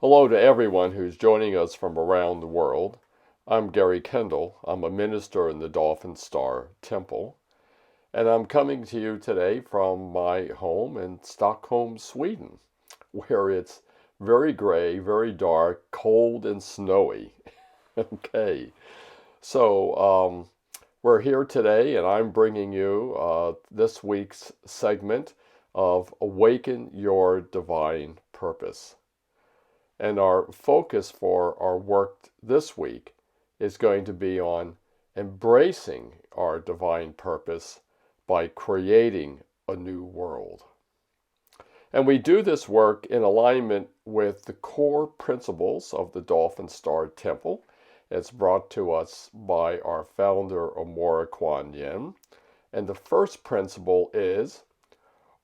Hello to everyone who's joining us from around the world. I'm Gary Kendall. I'm a minister in the Dolphin Star Temple, and I'm coming to you today from my home in Stockholm, Sweden, where it's very gray, very dark, cold, and snowy. Okay, so we're here today, and I'm bringing you this week's segment of Awaken Your Divine Purpose. And our focus for our work this week is going to be on embracing our divine purpose by creating a new world. And we do this work in alignment with the core principles of the Dolphin Star Temple. It's brought to us by our founder, Amora Kuan Yin. And the first principle is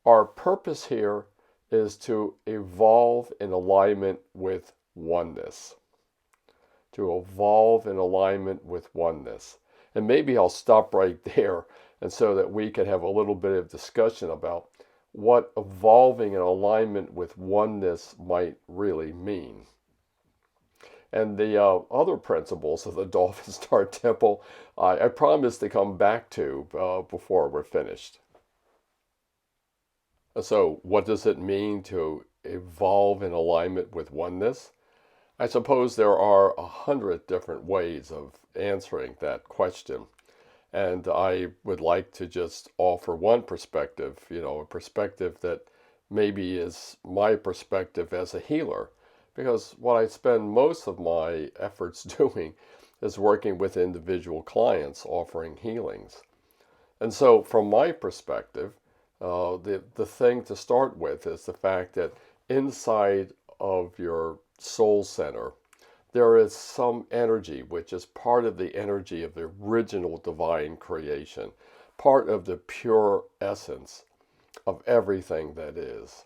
our purpose here is to evolve in alignment with oneness. To evolve in alignment with oneness. And maybe I'll stop right there, and so that we can have a little bit of discussion about what evolving in alignment with oneness might really mean. And the other principles of the Dolphin Star Temple, I promise to come back to before we're finished. So, what does it mean to evolve in alignment with oneness? I suppose there are 100 different ways of answering that question. And I would like to just offer one perspective, a perspective that maybe is my perspective as a healer. Because what I spend most of my efforts doing is working with individual clients offering healings. And so, from my perspective, the thing to start with is the fact that inside of your soul center, there is some energy which is part of the energy of the original divine creation, part of the pure essence of everything that is.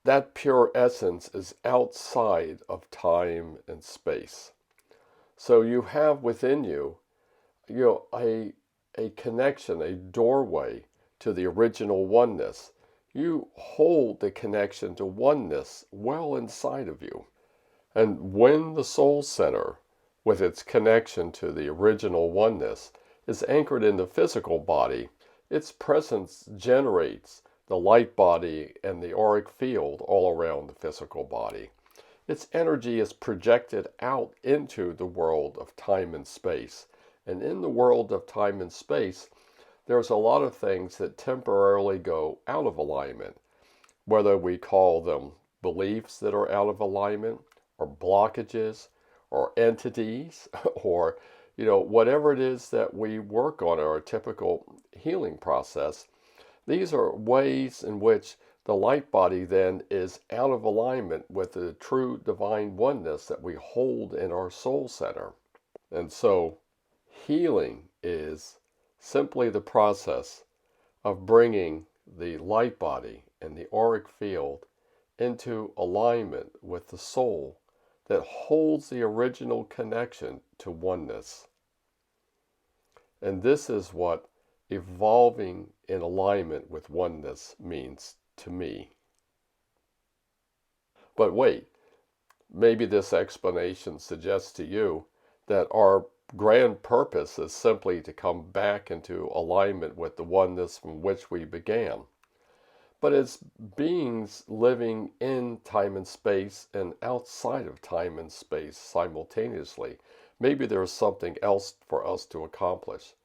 That pure essence is outside of time and space. So you have within you, a connection, a doorway to the original oneness. You hold the connection to oneness well inside of you. And when the soul center, with its connection to the original oneness, is anchored in the physical body, its presence generates the light body and the auric field all around the physical body. Its energy is projected out into the world of time and space. And in the world of time and space, there's a lot of things that temporarily go out of alignment, whether we call them beliefs that are out of alignment, or blockages, or entities, or whatever it is that we work on in our typical healing process. These are ways in which the light body then is out of alignment with the true divine oneness that we hold in our soul center. And so healing is simply the process of bringing the light body and the auric field into alignment with the soul that holds the original connection to oneness. And this is what evolving in alignment with oneness means to me. But wait, maybe this explanation suggests to you that our grand purpose is simply to come back into alignment with the oneness from which we began. But as beings living in time and space and outside of time and space simultaneously, maybe there's something else for us to accomplish.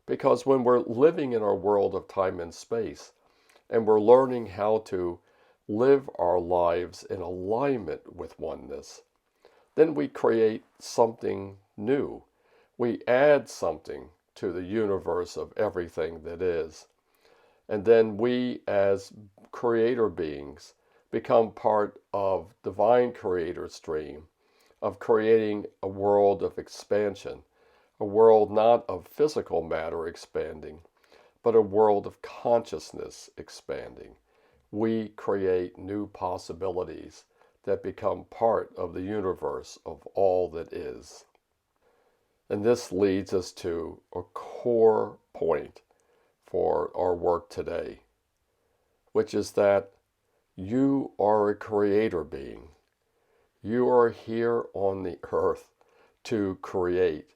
Because when we're living in our world of time and space, and we're learning how to live our lives in alignment with oneness, then we create something new. We add something to the universe of everything that is. And then we, as creator beings, become part of divine creator stream of creating a world of expansion, a world not of physical matter expanding, but a world of consciousness expanding. We create new possibilities that become part of the universe of all that is. And this leads us to a core point for our work today, which is that you are a creator being. You are here on the earth to create,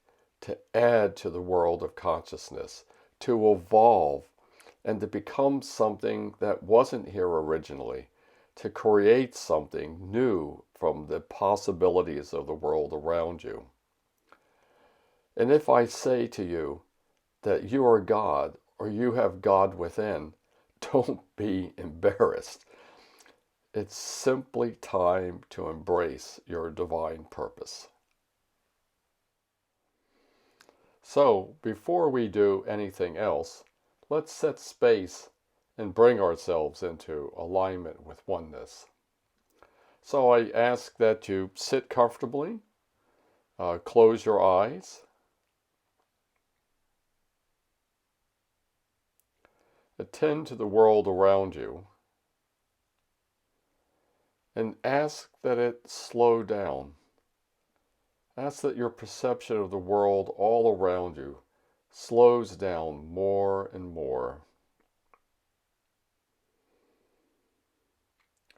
to add to the world of consciousness, to evolve, and to become something that wasn't here originally, to create something new from the possibilities of the world around you. And if I say to you that you are God or you have God within, don't be embarrassed. It's simply time to embrace your divine purpose. So, before we do anything else, let's set space and bring ourselves into alignment with oneness. So I ask that you sit comfortably, close your eyes, attend to the world around you, and ask that it slow down. Ask that your perception of the world all around you slows down more and more.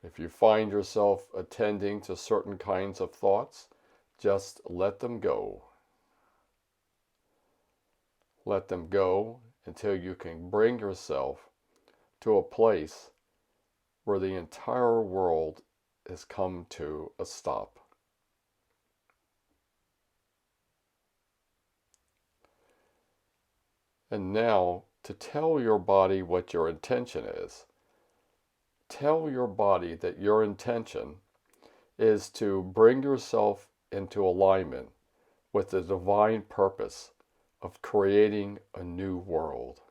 If you find yourself attending to certain kinds of thoughts, just let them go. Let them go until you can bring yourself to a place where the entire world has come to a stop. And now, to tell your body what your intention is, tell your body that your intention is to bring yourself into alignment with the divine purpose of creating a new world.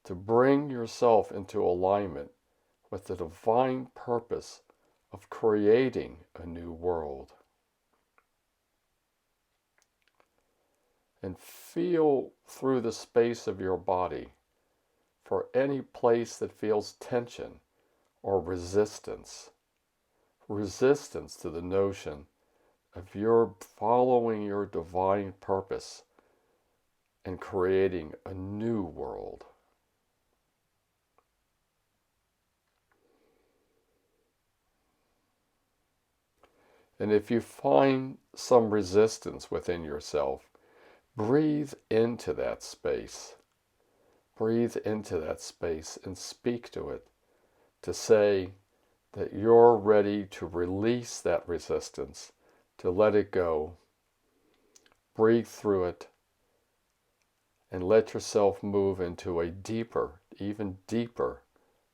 To bring yourself into alignment with the divine purpose of creating a new world. And feel through the space of your body for any place that feels tension or resistance. Resistance to the notion of your following your divine purpose and creating a new world. And if you find some resistance within yourself, breathe into that space. Breathe into that space and speak to it to say that you're ready to release that resistance, to let it go. Breathe through it and let yourself move into a deeper, even deeper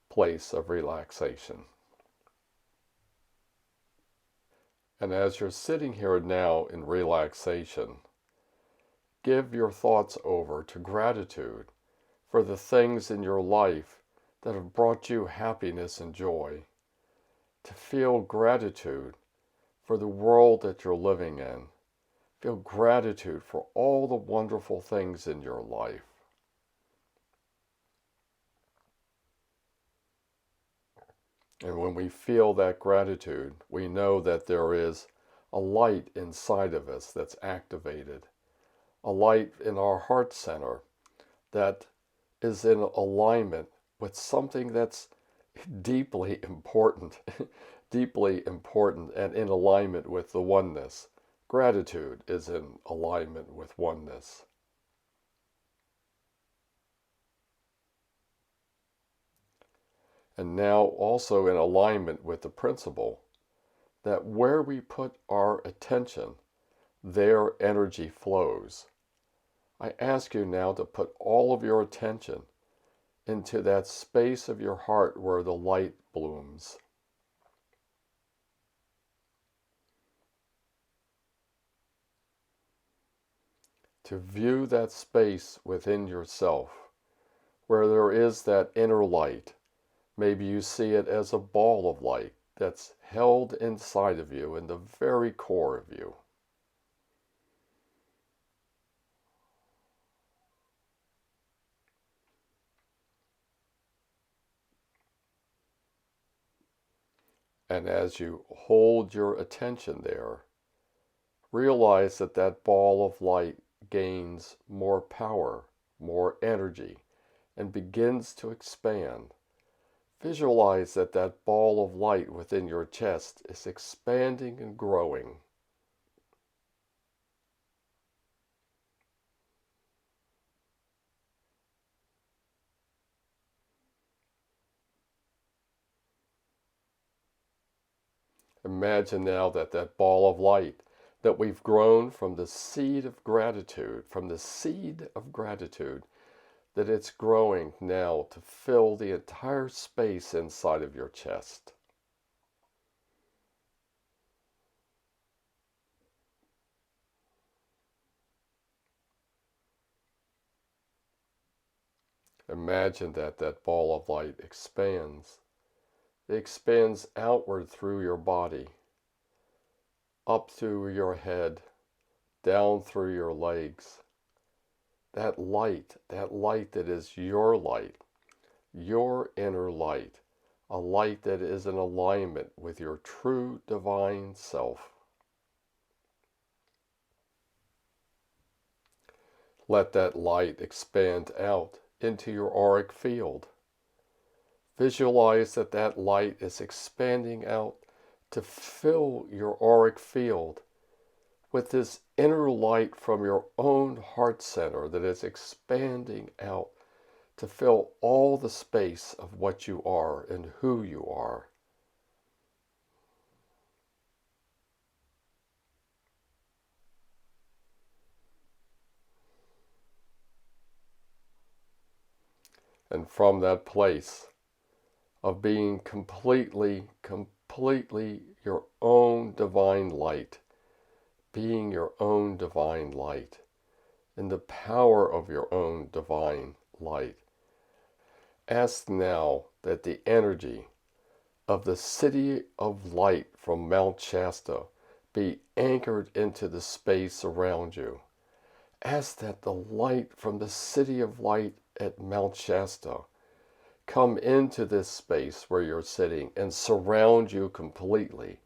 place of relaxation. And as you're sitting here now in relaxation, give your thoughts over to gratitude for the things in your life that have brought you happiness and joy. To feel gratitude for the world that you're living in. Feel gratitude for all the wonderful things in your life. And when we feel that gratitude, we know that there is a light inside of us that's activated. A light in our heart center that is in alignment with something that's deeply important, deeply important and in alignment with the oneness. Gratitude is in alignment with oneness. And now also in alignment with the principle that where we put our attention, there energy flows. I ask you now to put all of your attention into that space of your heart where the light blooms. To view that space within yourself where there is that inner light. Maybe you see it as a ball of light that's held inside of you in the very core of you. And as you hold your attention there, realize that that ball of light gains more power, more energy, and begins to expand. Visualize that that ball of light within your chest is expanding and growing. Imagine now that that ball of light that we've grown from the seed of gratitude, that it's growing now to fill the entire space inside of your chest. Imagine that that ball of light expands. It expands outward through your body, up through your head, down through your legs. That light that is your light, your inner light, a light that is in alignment with your true divine self. Let that light expand out into your auric field. Visualize that that light is expanding out to fill your auric field with this inner light from your own heart center that is expanding out to fill all the space of what you are and who you are. And from that place of being completely your own divine light, being your own divine light, in the power of your own divine light, ask now that the energy of the city of light from Mount Shasta be anchored into the space around you. Ask that the light from the city of light at Mount Shasta come into this space where you're sitting and surround you completely,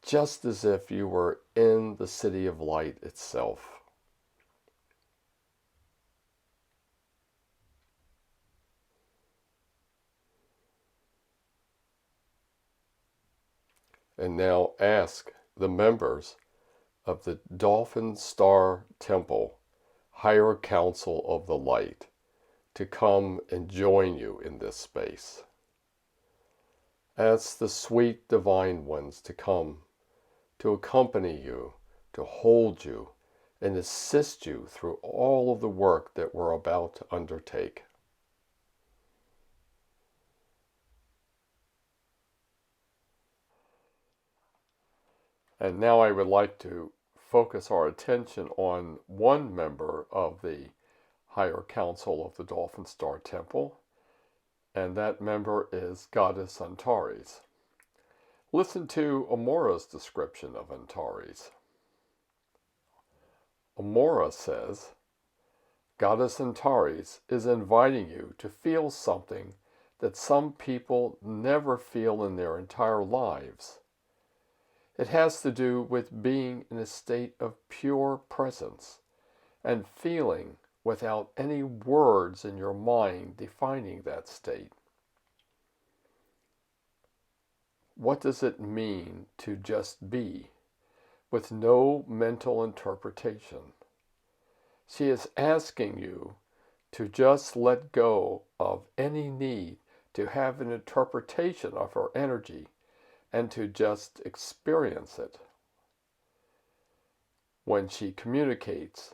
just as if you were in the city of light itself. And now ask the members of the Dolphin Star Temple Higher Council of the Light to come and join you in this space. Ask the sweet divine ones to come, to accompany you, to hold you, and assist you through all of the work that we're about to undertake. And now I would like to focus our attention on one member of the Higher Council of the Dolphin Star Temple, and that member is Goddess Antares. Listen to Amora's description of Antares. Amora says, Goddess Antares is inviting you to feel something that some people never feel in their entire lives. It has to do with being in a state of pure presence and feeling without any words in your mind defining that state. What does it mean to just be, with no mental interpretation? She is asking you to just let go of any need to have an interpretation of her energy and to just experience it. When she communicates,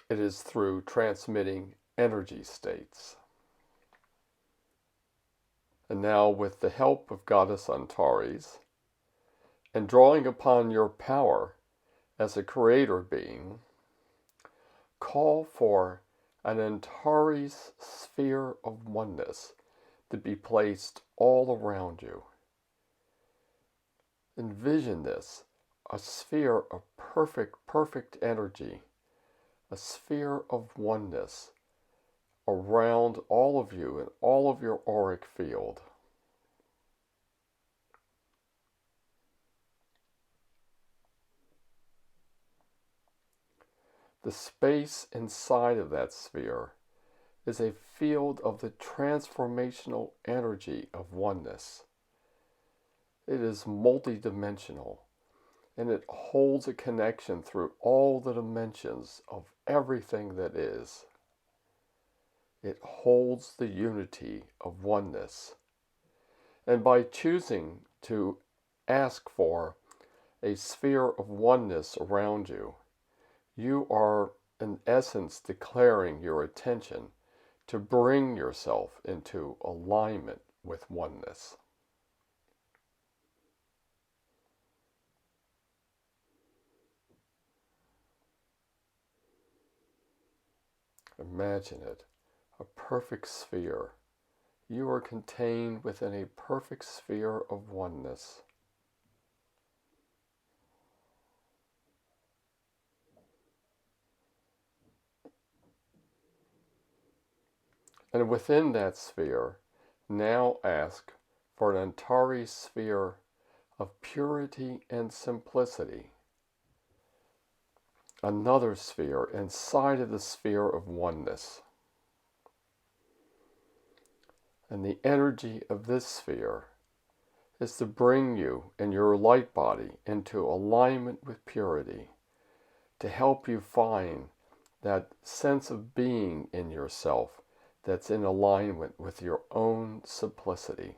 it is through transmitting energy states. And now, with the help of Goddess Antares, and drawing upon your power as a creator being, call for an Antares sphere of oneness to be placed all around you. Envision this, a sphere of perfect energy, a sphere of oneness around all of you and all of your auric field. The space inside of that sphere is a field of the transformational energy of oneness. It is multidimensional, and it holds a connection through all the dimensions of everything that is. It holds the unity of oneness. And by choosing to ask for a sphere of oneness around you, you are in essence declaring your intention to bring yourself into alignment with oneness. Imagine it, a perfect sphere. You are contained within a perfect sphere of oneness. And within that sphere, now ask for an Antari sphere of purity and simplicity. Another sphere inside of the sphere of oneness. And the energy of this sphere is to bring you and your light body into alignment with purity, to help you find that sense of being in yourself that's in alignment with your own simplicity.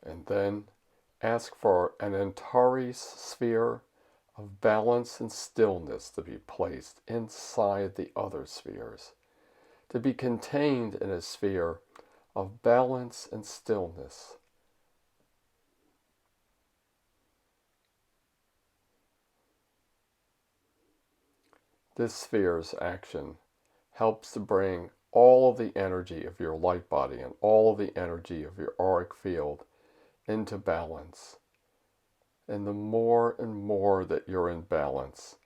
And then ask for an Antares sphere of balance and stillness to be placed inside the other spheres, to be contained in a sphere of balance and stillness. This sphere's action helps to bring all of the energy of your light body and all of the energy of your auric field into balance. And the more and more that you're in balance,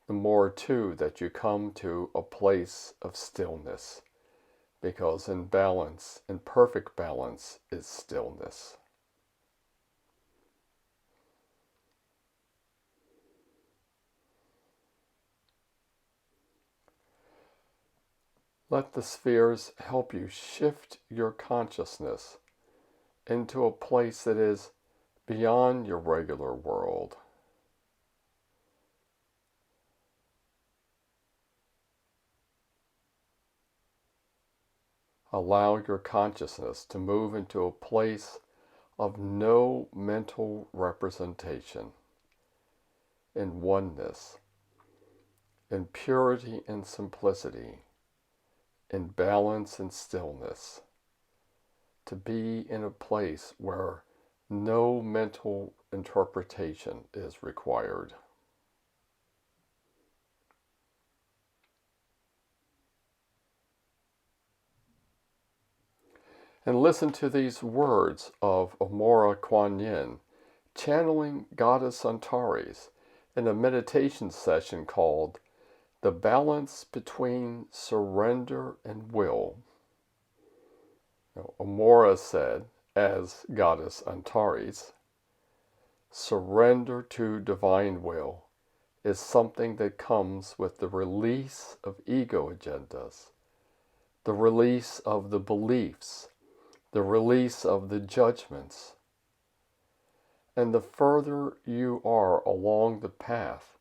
the more too that you come to a place of stillness. Because in balance, in perfect balance, is stillness. Let the spheres help you shift your consciousness into a place that is beyond your regular world. Allow your consciousness to move into a place of no mental representation, in oneness, in purity and simplicity, in balance and stillness, to be in a place where no mental interpretation is required. And listen to these words of Amora Kuan Yin, channeling Goddess Antares in a meditation session called The Balance Between Surrender and Will. Now, Amora said, as Goddess Antares, surrender to divine will is something that comes with the release of ego agendas, the release of the beliefs, the release of the judgments. And the further you are along the path,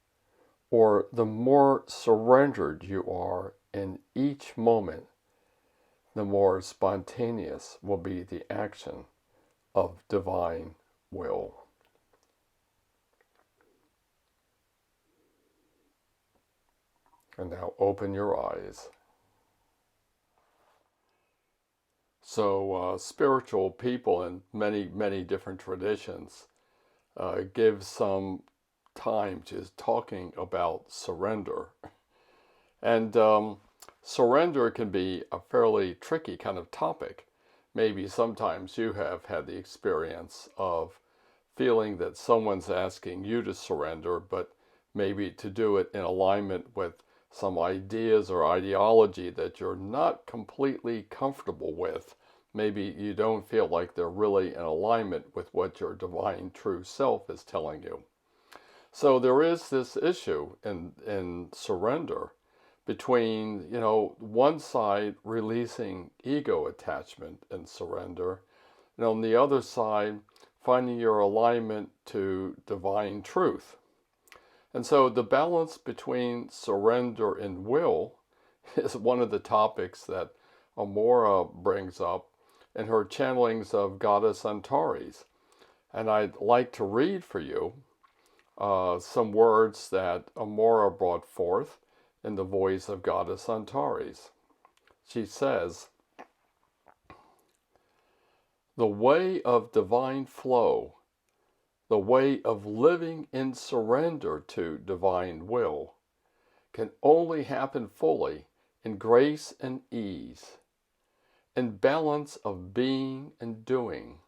or the more surrendered you are in each moment, the more spontaneous will be the action of divine will. And now open your eyes. So spiritual people in many, many different traditions give some time to talking about surrender. And surrender can be a fairly tricky kind of topic. Maybe sometimes you have had the experience of feeling that someone's asking you to surrender, but maybe to do it in alignment with some ideas or ideology that you're not completely comfortable with, maybe you don't feel like they're really in alignment with what your divine true self is telling you. So there is this issue in surrender between, one side releasing ego attachment and surrender, and on the other side, finding your alignment to divine truth. And so the balance between surrender and will is one of the topics that Amora brings up in her channelings of Goddess Antares. And I'd like to read for you some words that Amora brought forth in the voice of Goddess Antares. She says, "The way of divine flow, the way of living in surrender to divine will, can only happen fully in grace and ease, in balance of being and doing,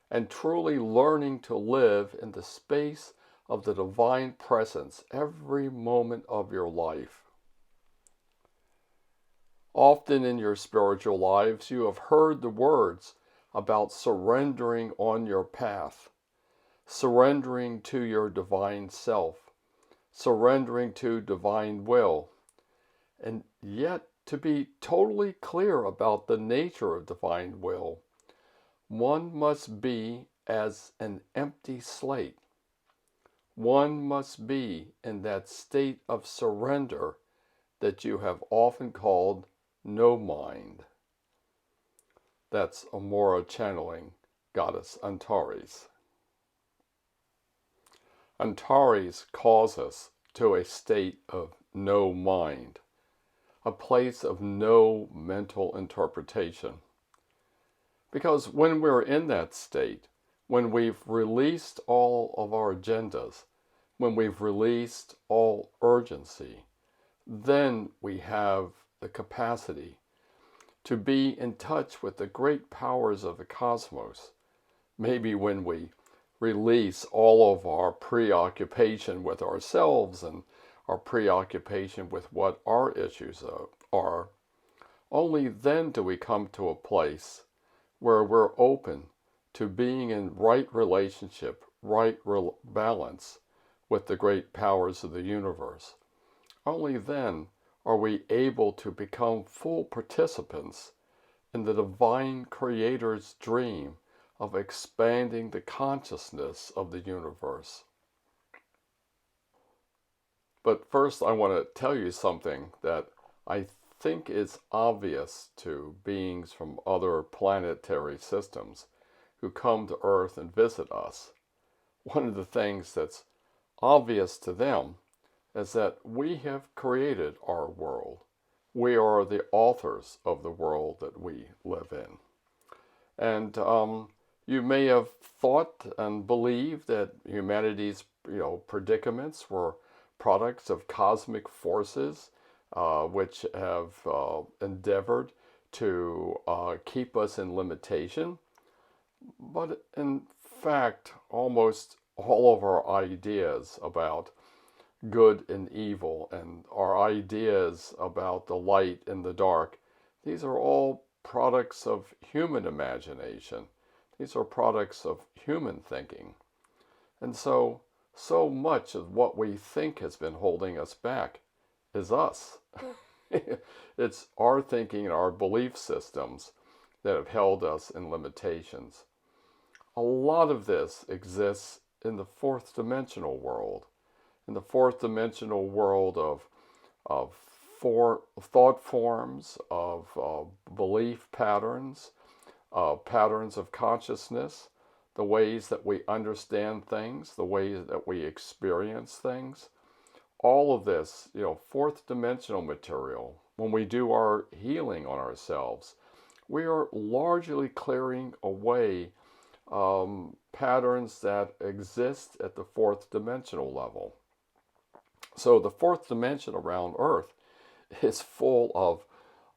and truly learning to live in the space of the divine presence every moment of your life. Often in your spiritual lives, you have heard the words about surrendering on your path, surrendering to your divine self, surrendering to divine will, and yet to be totally clear about the nature of divine will, one must be as an empty slate. One must be in that state of surrender that you have often called no mind." That's Amora channeling Goddess Antares. Antares calls us to a state of no mind, a place of no mental interpretation. Because when we're in that state, when we've released all of our agendas, when we've released all urgency, then we have the capacity to be in touch with the great powers of the cosmos. Maybe when we release all of our preoccupation with ourselves and our preoccupation with what our issues are, only then do we come to a place where we're open to being in right relationship, right balance with the great powers of the universe. Only then are we able to become full participants in the divine creator's dream of expanding the consciousness of the universe. But first I want to tell you something that I think is obvious to beings from other planetary systems who come to Earth and visit us. One of the things that's obvious to them is that we have created our world. We are the authors of the world that we live in. And you may have thought and believed that humanity's predicaments were products of cosmic forces which have endeavored to keep us in limitation. But in fact, almost all of our ideas about good and evil and our ideas about the light and the dark, these are all products of human imagination. These are products of human thinking. And so much of what we think has been holding us back is us. It's our thinking and our belief systems that have held us in limitations. A lot of this exists in the fourth dimensional world, in the fourth dimensional world of thought forms, of belief patterns, patterns of consciousness, the ways that we understand things, the ways that we experience things. All of this, fourth dimensional material, when we do our healing on ourselves, we are largely clearing away patterns that exist at the fourth dimensional level. So the fourth dimension around Earth is full of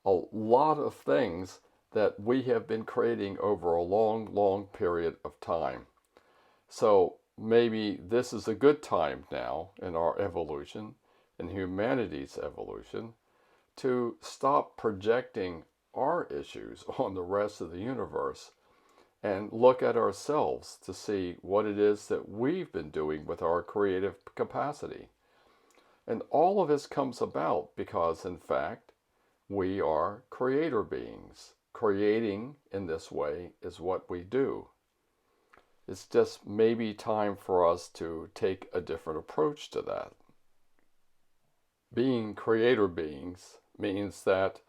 a lot of things that we have been creating over a long, long period of time. So maybe this is a good time now in our evolution, in humanity's evolution, to stop projecting our issues on the rest of the universe and look at ourselves to see what it is that we've been doing with our creative capacity. And all of this comes about because, in fact, we are creator beings. Creating in this way is what we do. It's just maybe time for us to take a different approach to that. Being creator beings means that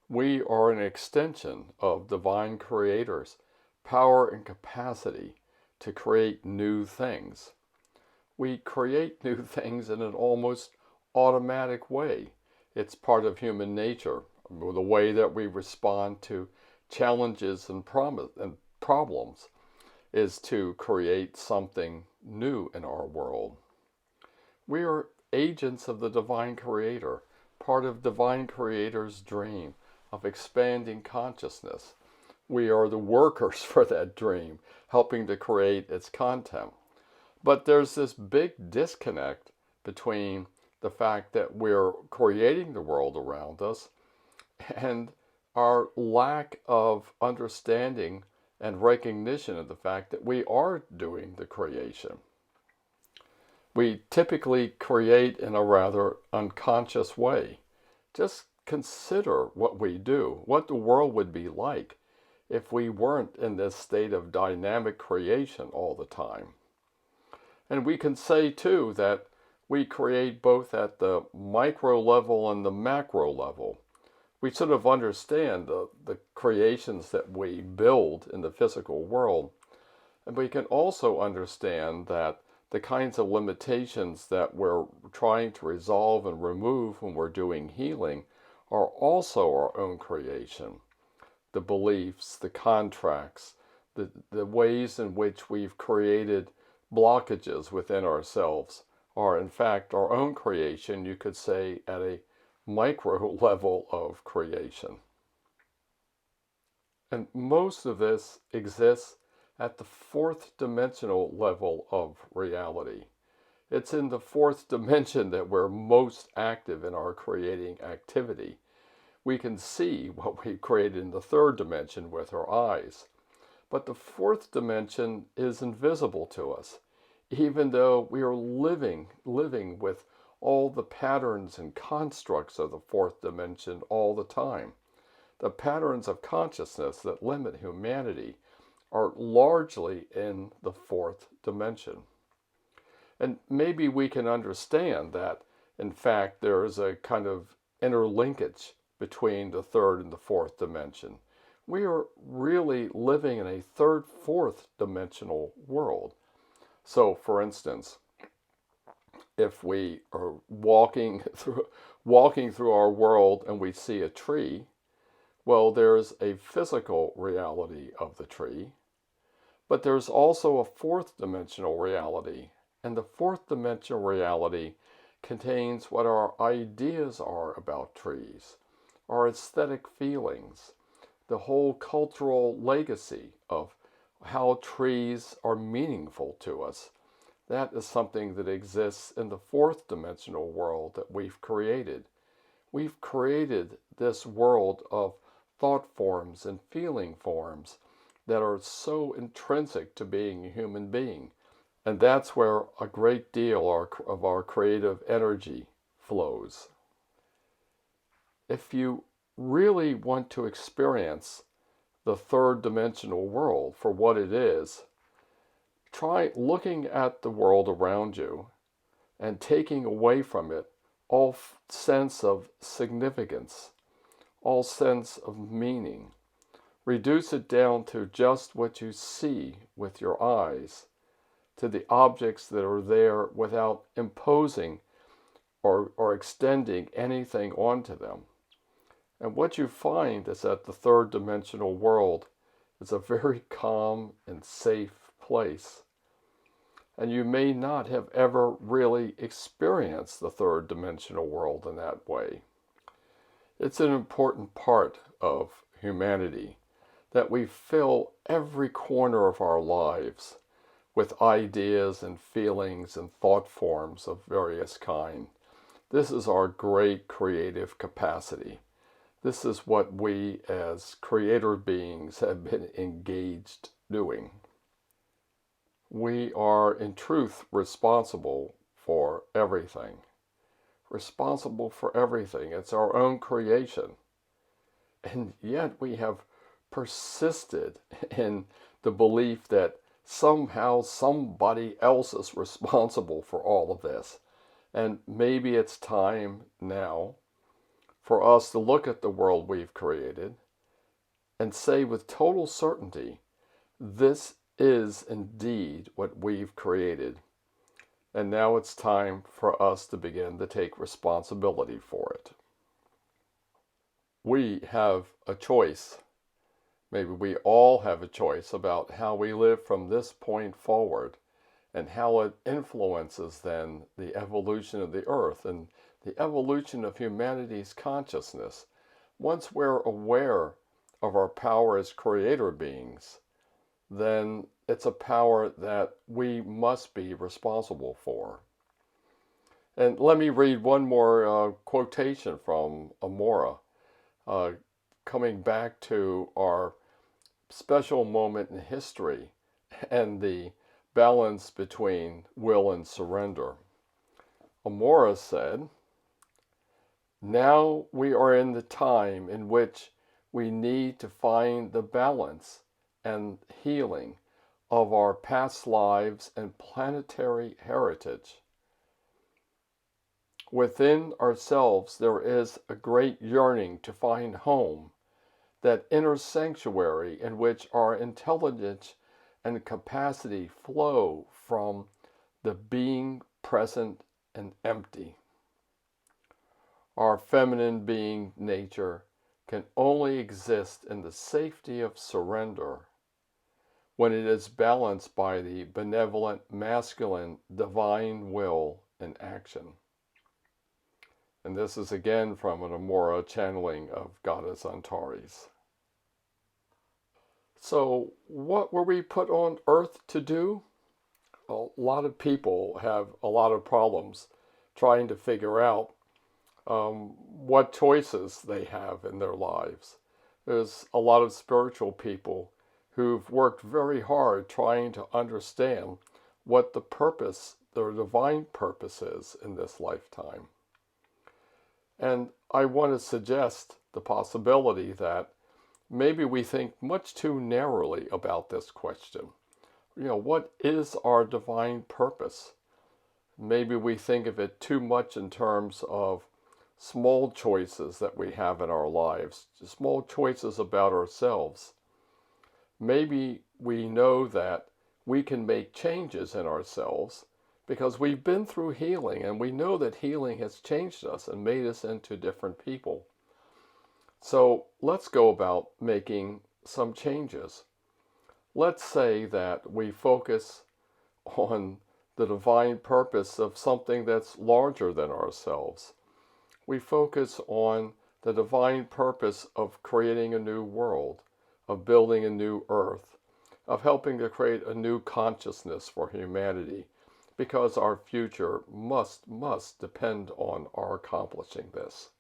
we are an extension of divine creator's power and capacity to create new things. We create new things in an almost automatic way. It's part of human nature, the way that we respond to challenges and problems is to create something new in our world. We are agents of the divine creator, part of divine creator's dream of expanding consciousness. We are the workers for that dream, helping to create its content. But there's this big disconnect between the fact that we're creating the world around us and our lack of understanding and recognition of the fact that we are doing the creation. We typically create in a rather unconscious way. Just consider what we do, what the world would be like if we weren't in this state of dynamic creation all the time. And we can say too that we create both at the micro level and the macro level. We sort of understand the creations that we build in the physical world. And we can also understand that the kinds of limitations that we're trying to resolve and remove when we're doing healing are also our own creation. The beliefs, the contracts, the ways in which we've created blockages within ourselves are in fact our own creation, you could say, at a micro level of creation. And most of this exists at the fourth dimensional level of reality. It's in the fourth dimension that we're most active in our creating activity. We can see what we've created in the third dimension with our eyes. But the fourth dimension is invisible to us, even though we are living with all the patterns and constructs of the fourth dimension all the time. The patterns of consciousness that limit humanity are largely in the fourth dimension. And maybe we can understand that, in fact, there is a kind of interlinkage between the third and the fourth dimension. We are really living in a third, fourth dimensional world. So, for instance, if we are walking through our world and we see a tree, well, there's a physical reality of the tree, but there's also a fourth dimensional reality. And the fourth dimensional reality contains what our ideas are about trees, our aesthetic feelings, the whole cultural legacy of how trees are meaningful to us. That is something that exists in the fourth dimensional world that we've created. We've created this world of thought forms and feeling forms that are so intrinsic to being a human being. And that's where a great deal of our creative energy flows. If you really want to experience the third dimensional world for what it is, try looking at the world around you and taking away from it all sense of significance, all sense of meaning. Reduce it down to just what you see with your eyes, to the objects that are there without imposing or extending anything onto them. And what you find is that the third dimensional world is a very calm and safe place. And you may not have ever really experienced the third dimensional world in that way. It's an important part of humanity that we fill every corner of our lives with ideas and feelings and thought forms of various kind. This is our great creative capacity. This is what we as creator beings have been engaged doing. We are in truth responsible for everything. Responsible for everything. It's our own creation. And yet we have persisted in the belief that somehow somebody else is responsible for all of this. And maybe it's time now for us to look at the world we've created and say with total certainty, this is indeed what we've created. And now it's time for us to begin to take responsibility for it. We have a choice. Maybe we all have a choice about how we live from this point forward and how it influences then the evolution of the earth and the evolution of humanity's consciousness. Once we're aware of our power as creator beings, then it's a power that we must be responsible for. And let me read one more quotation from Amora, coming back to our special moment in history and the balance between will and surrender. Amora said, "Now we are in the time in which we need to find the balance and healing of our past lives and planetary heritage. Within ourselves there is a great yearning to find home, that inner sanctuary in which our intelligence and capacity flow from the being present and empty. Our feminine being nature can only exist in the safety of surrender when it is balanced by the benevolent masculine divine will in action." And this is again from an Amora channeling of Goddess Antares. So what were we put on earth to do? A lot of people have a lot of problems trying to figure out what choices they have in their lives. There's a lot of spiritual people who've worked very hard trying to understand what the purpose, their divine purpose is in this lifetime. And I want to suggest the possibility that maybe we think much too narrowly about this question. What is our divine purpose? Maybe we think of it too much in terms of small choices that we have in our lives, small choices about ourselves. Maybe we know that we can make changes in ourselves because we've been through healing and we know that healing has changed us and made us into different people. So let's go about making some changes. Let's say that we focus on the divine purpose of something that's larger than ourselves. We focus on the divine purpose of creating a new world, of building a new earth, of helping to create a new consciousness for humanity, because our future must depend on our accomplishing this.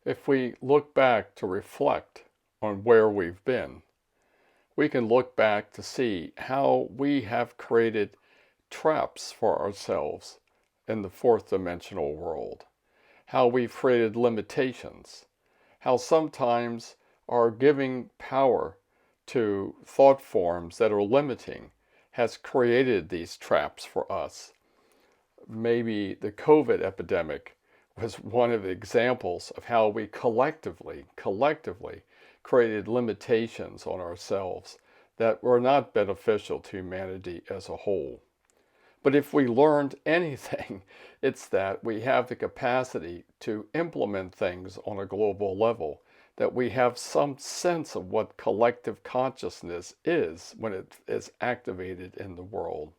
If we look back to reflect on where we've been, we can look back to see how we have created traps for ourselves in the fourth dimensional world, how we've created limitations, how sometimes our giving power to thought forms that are limiting has created these traps for us. Maybe the COVID epidemic was one of the examples of how we collectively created limitations on ourselves that were not beneficial to humanity as a whole. But if we learned anything, it's that we have the capacity to implement things on a global level, that we have some sense of what collective consciousness is when it is activated in the world.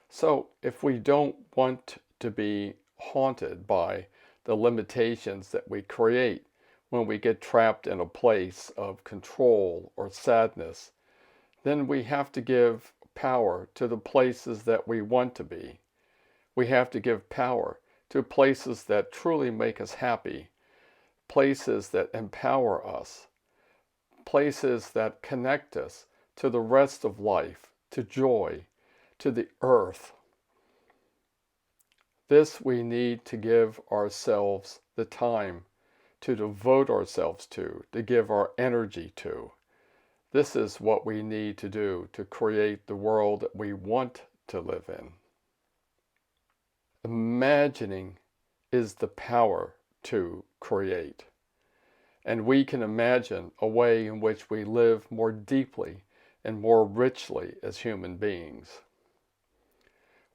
So if we don't want to be haunted by the limitations that we create when we get trapped in a place of control or sadness, then we have to give power to the places that we want to be. We have to give power to places that truly make us happy, places that empower us, places that connect us to the rest of life, to joy, to the earth. This we need to give ourselves the time to devote ourselves to give our energy to. This is what we need to do to create the world that we want to live in. Imagining is the power to create. And we can imagine a way in which we live more deeply and more richly as human beings.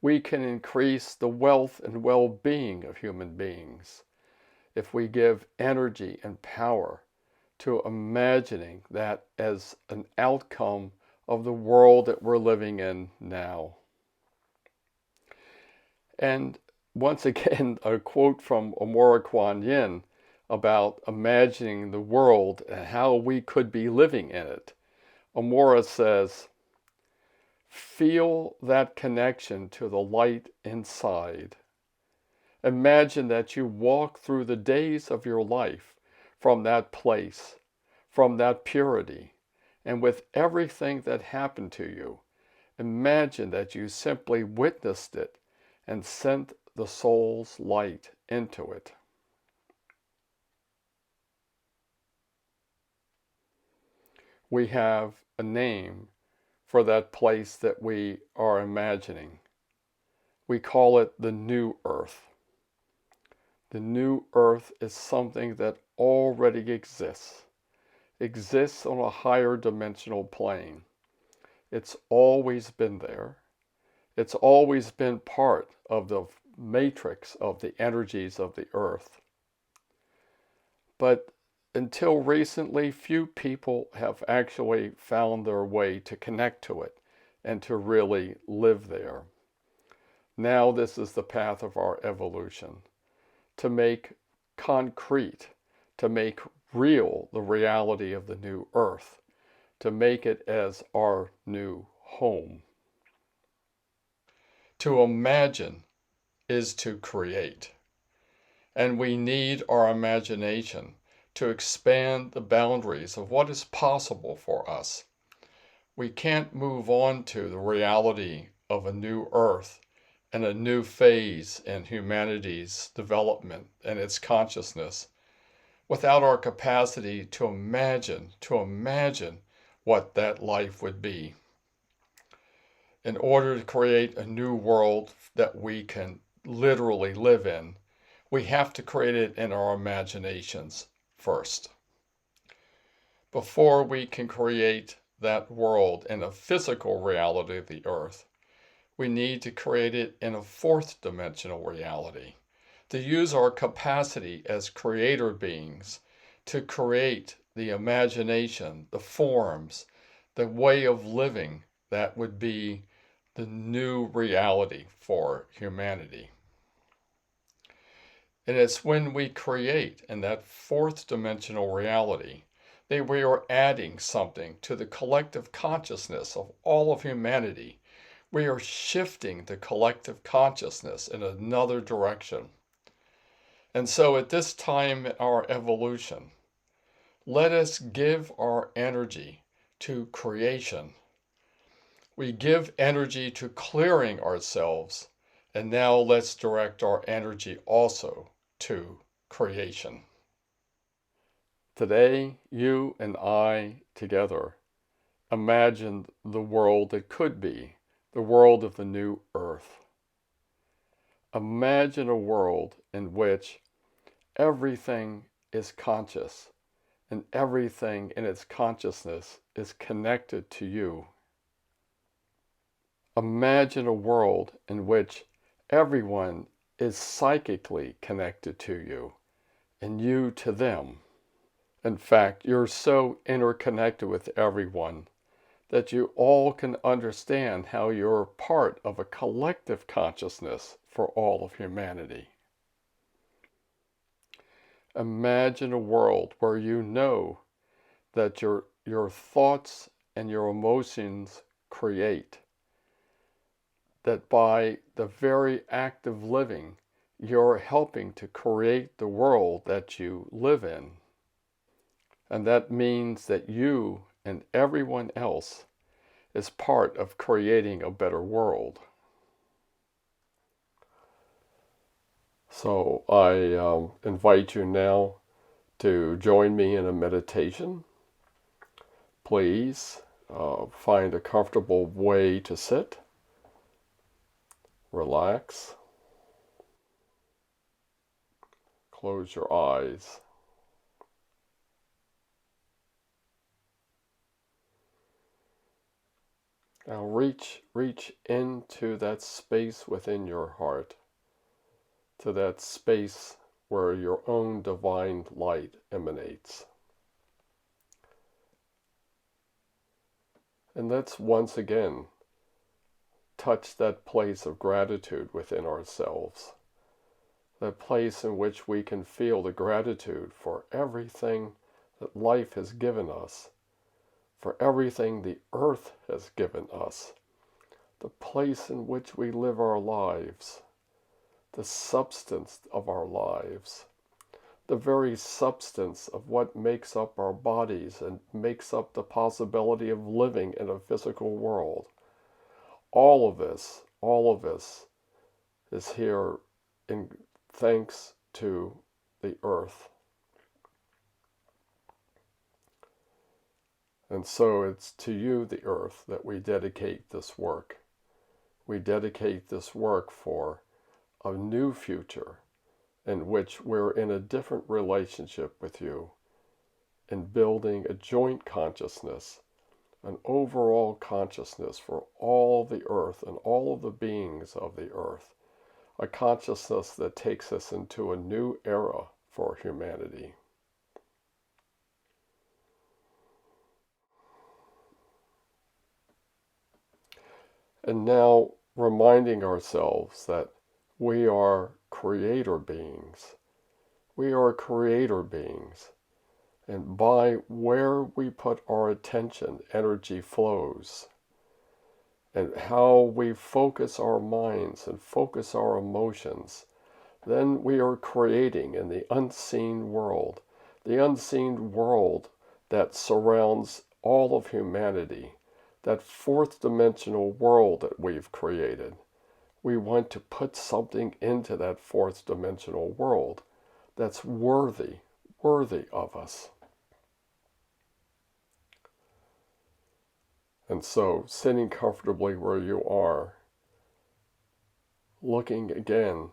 We can increase the wealth and well-being of human beings if we give energy and power to imagining that as an outcome of the world that we're living in now. And once again, a quote from Amora Kuan Yin about imagining the world and how we could be living in it. Amora says, "Feel that connection to the light inside. Imagine that you walk through the days of your life from that place, from that purity, and with everything that happened to you, imagine that you simply witnessed it and sent the soul's light into it." We have a name for that place that we are imagining. We call it the new earth. The new earth is something that already exists on a higher dimensional plane. It's always been there. It's always been part of the matrix of the energies of the earth. But until recently, few people have actually found their way to connect to it and to really live there. Now this is the path of our evolution, to make concrete, to make real the reality of the new earth, to make it as our new home. To imagine is to create, and we need our imagination to expand the boundaries of what is possible for us. We can't move on to the reality of a new earth and a new phase in humanity's development and its consciousness without our capacity to imagine what that life would be. In order to create a new world that we can literally live in, we have to create it in our imaginations first. Before we can create that world in a physical reality of the earth, we need to create it in a fourth dimensional reality, to use our capacity as creator beings to create the imagination, the forms, the way of living that would be the new reality for humanity. And it's when we create in that fourth dimensional reality that we are adding something to the collective consciousness of all of humanity. We are shifting the collective consciousness in another direction. And so at this time in our evolution, let us give our energy to creation. We give energy to clearing ourselves, and now let's direct our energy also to creation. Today, you and I together imagine the world that could be, the world of the new earth. Imagine a world in which everything is conscious and everything in its consciousness is connected to you. Imagine a world in which everyone is psychically connected to you and you to them. In fact, you're so interconnected with everyone that you all can understand how you're part of a collective consciousness for all of humanity. Imagine a world where you know that your thoughts and your emotions create, that by the very act of living, you're helping to create the world that you live in. And that means that you and everyone else is part of creating a better world. So I invite you now to join me in a meditation. Please find a comfortable way to sit. Relax. Close your eyes. Now reach into that space within your heart, to that space where your own divine light emanates. And let's once again touch that place of gratitude within ourselves, that place in which we can feel the gratitude for everything that life has given us, for everything the earth has given us, the place in which we live our lives, the substance of our lives, the very substance of what makes up our bodies and makes up the possibility of living in a physical world. All of this is here in thanks to the earth. And so it's to you, the earth, that we dedicate this work. We dedicate this work for a new future in which we're in a different relationship with you, in building a joint consciousness, an overall consciousness for all the earth and all of the beings of the earth, a consciousness that takes us into a new era for humanity. And now reminding ourselves that we are creator beings. We are creator beings. And by where we put our attention, energy flows. And how we focus our minds and focus our emotions, then we are creating in the unseen world that surrounds all of humanity, that fourth dimensional world that we've created. We want to put something into that fourth dimensional world that's worthy of us. And so, sitting comfortably where you are, looking again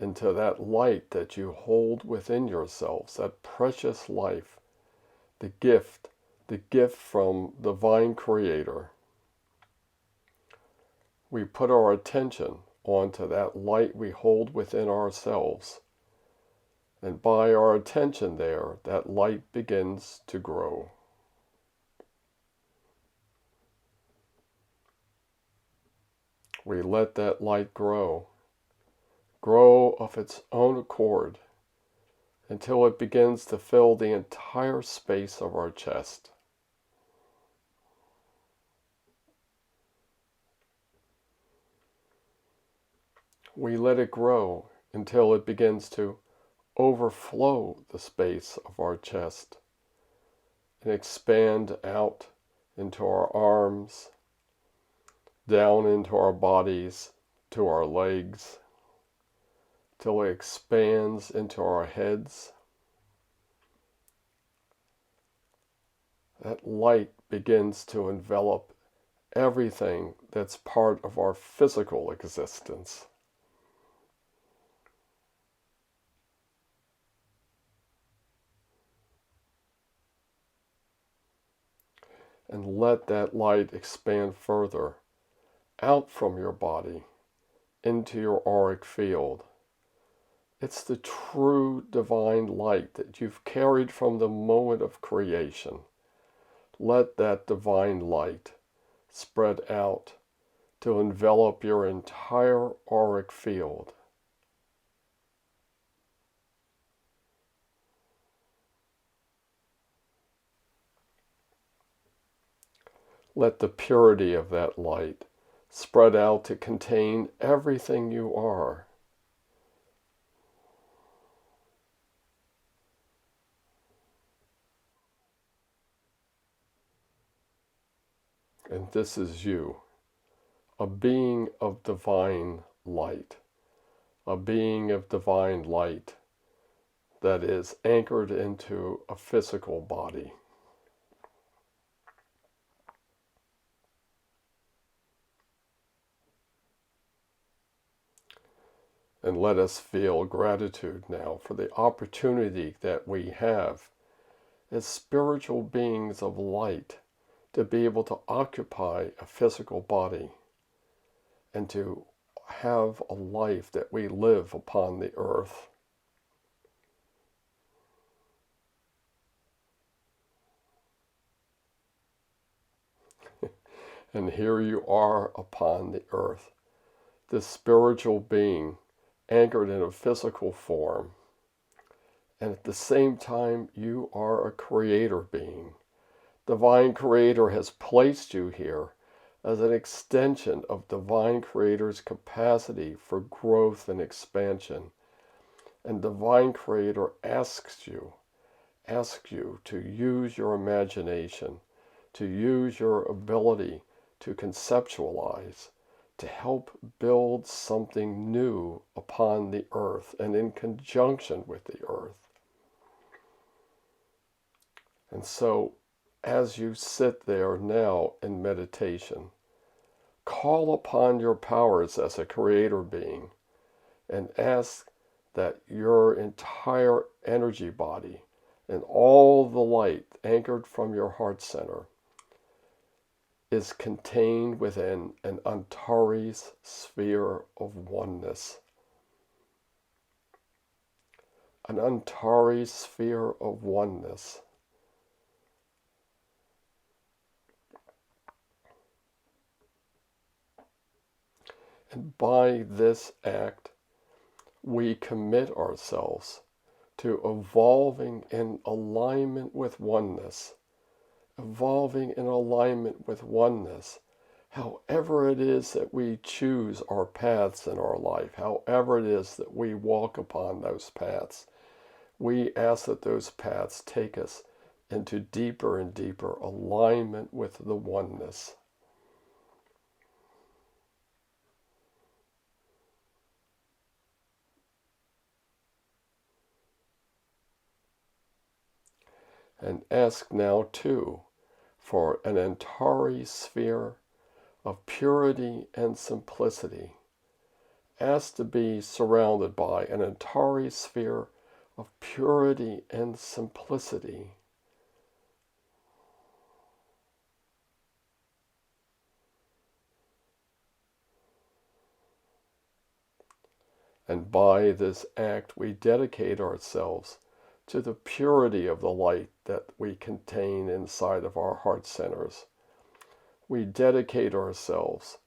into that light that you hold within yourselves, that precious life, the gift from Divine Creator. We put our attention onto that light we hold within ourselves. And by our attention there, that light begins to grow. We let that light grow of its own accord, until it begins to fill the entire space of our chest. We let it grow until it begins to overflow the space of our chest and expand out into our arms, down into our bodies, to our legs, till it expands into our heads. That light begins to envelop everything that's part of our physical existence. And let that light expand further out from your body into your auric field. It's the true divine light that you've carried from the moment of creation. Let that divine light spread out to envelop your entire auric field. Let the purity of that light spread out to contain everything you are. And this is you, a being of divine light, a being of divine light that is anchored into a physical body. And let us feel gratitude now for the opportunity that we have as spiritual beings of light to be able to occupy a physical body and to have a life that we live upon the earth. And here you are upon the earth, this spiritual being anchored in a physical form. And at the same time, you are a creator being. Divine Creator has placed you here as an extension of Divine Creator's capacity for growth and expansion. And Divine Creator asks you to use your imagination, to use your ability to conceptualize, to help build something new upon the earth and in conjunction with the earth. And so, as you sit there now in meditation, call upon your powers as a creator being and ask that your entire energy body and all the light anchored from your heart center is contained within an Antares sphere of oneness. An Antares sphere of oneness. And by this act, we commit ourselves to evolving in alignment with oneness. Evolving in alignment with oneness, however it is that we choose our paths in our life, however it is that we walk upon those paths, we ask that those paths take us into deeper and deeper alignment with the oneness. And ask now, too, for an Antares sphere of purity and simplicity. Ask to be surrounded by an Antares sphere of purity and simplicity. And by this act, we dedicate ourselves to the purity of the light that we contain inside of our heart centers. We dedicate ourselves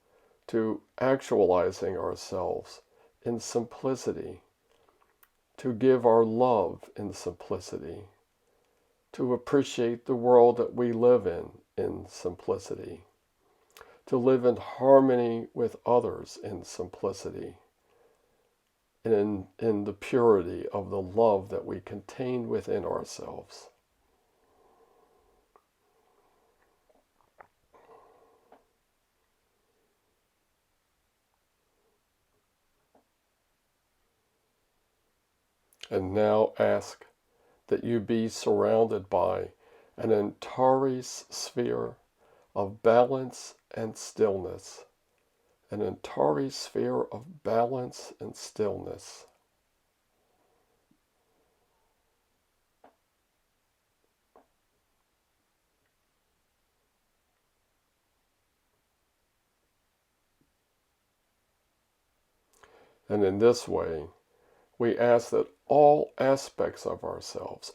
to actualizing ourselves in simplicity, to give our love in simplicity, to appreciate the world that we live in simplicity, to live in harmony with others in simplicity, in the purity of the love that we contain within ourselves. And now ask that you be surrounded by an Antares sphere of balance and stillness. An Antares sphere of balance and stillness. And in this way, we ask that all aspects of ourselves,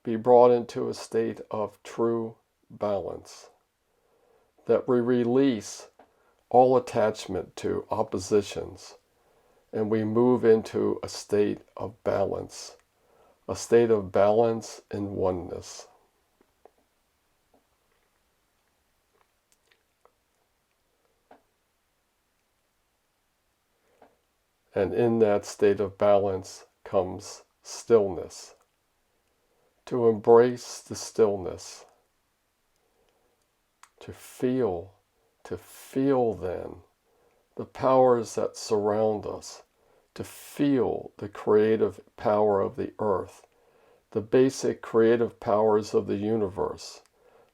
be brought into a state of true balance. That we release all attachment to oppositions and we move into a state of balance and oneness. And in that state of balance comes stillness. To embrace the stillness. to feel then the powers that surround us, to feel the creative power of the earth, the basic creative powers of the universe,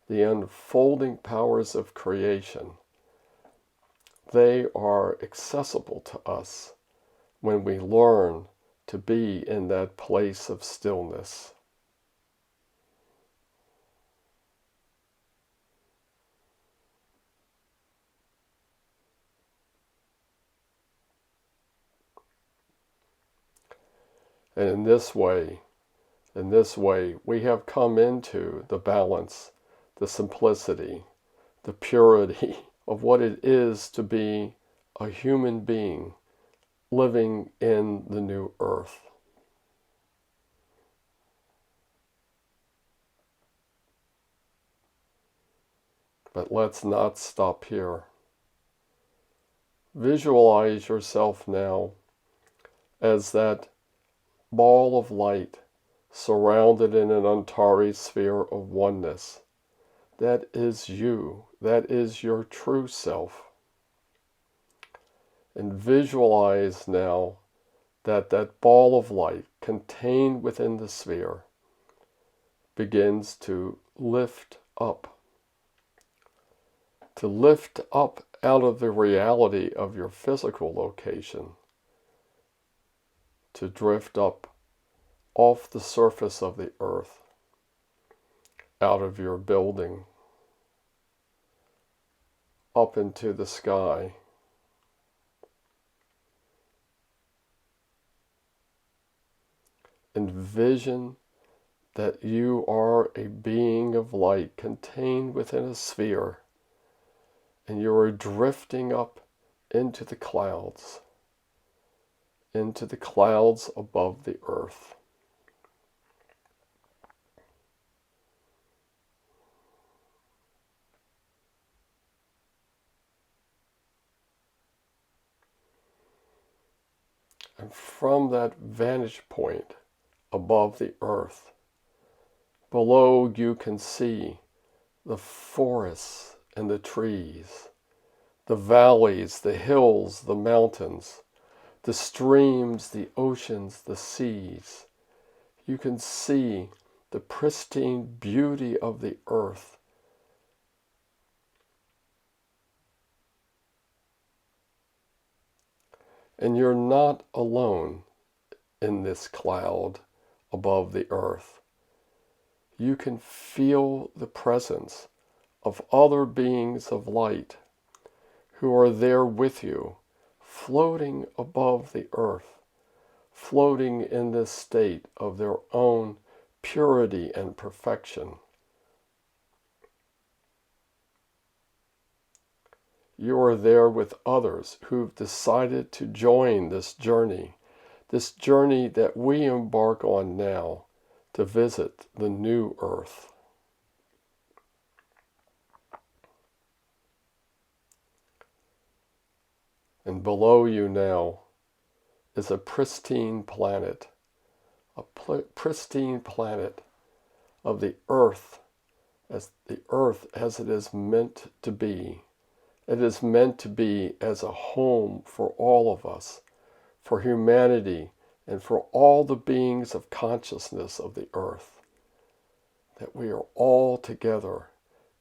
the unfolding powers of creation. They are accessible to us when we learn to be in that place of stillness. And in this way, we have come into the balance, the simplicity, the purity of what it is to be a human being living in the new earth. But let's not stop here. Visualize yourself now as that ball of light surrounded in an Antari sphere of oneness. That is you. That is your true self. And visualize now that that ball of light contained within the sphere begins to lift up out of the reality of your physical location, to drift up off the surface of the earth, out of your building, up into the sky. Envision that you are a being of light contained within a sphere, and you are drifting up into the clouds above the earth. And from that vantage point above the earth, below you can see the forests and the trees, the valleys, the hills, the mountains, the streams, the oceans, the seas. You can see the pristine beauty of the earth. And you're not alone in this cloud above the earth. You can feel the presence of other beings of light who are there with you, floating above the earth, floating in this state of their own purity and perfection. You are there with others who've decided to join this journey that we embark on now to visit the new earth. And below you now is a pristine planet, pristine planet of the earth as it is meant to be. It is meant to be as a home for all of us, for humanity, and for all the beings of consciousness of the earth. That we are all together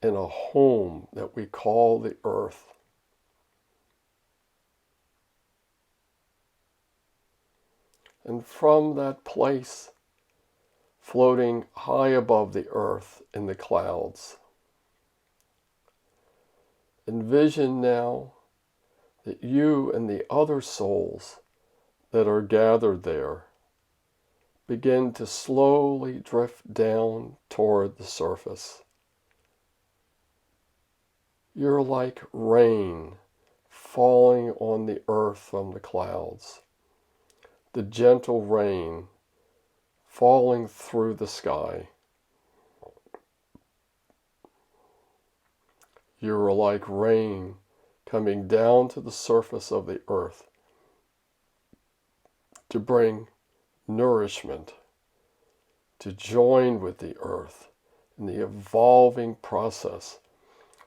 in a home that we call the earth. And from that place, floating high above the earth in the clouds, envision now that you and the other souls that are gathered there begin to slowly drift down toward the surface. You're like rain falling on the earth from the clouds, the gentle rain falling through the sky. You're like rain coming down to the surface of the earth to bring nourishment, to join with the earth in the evolving process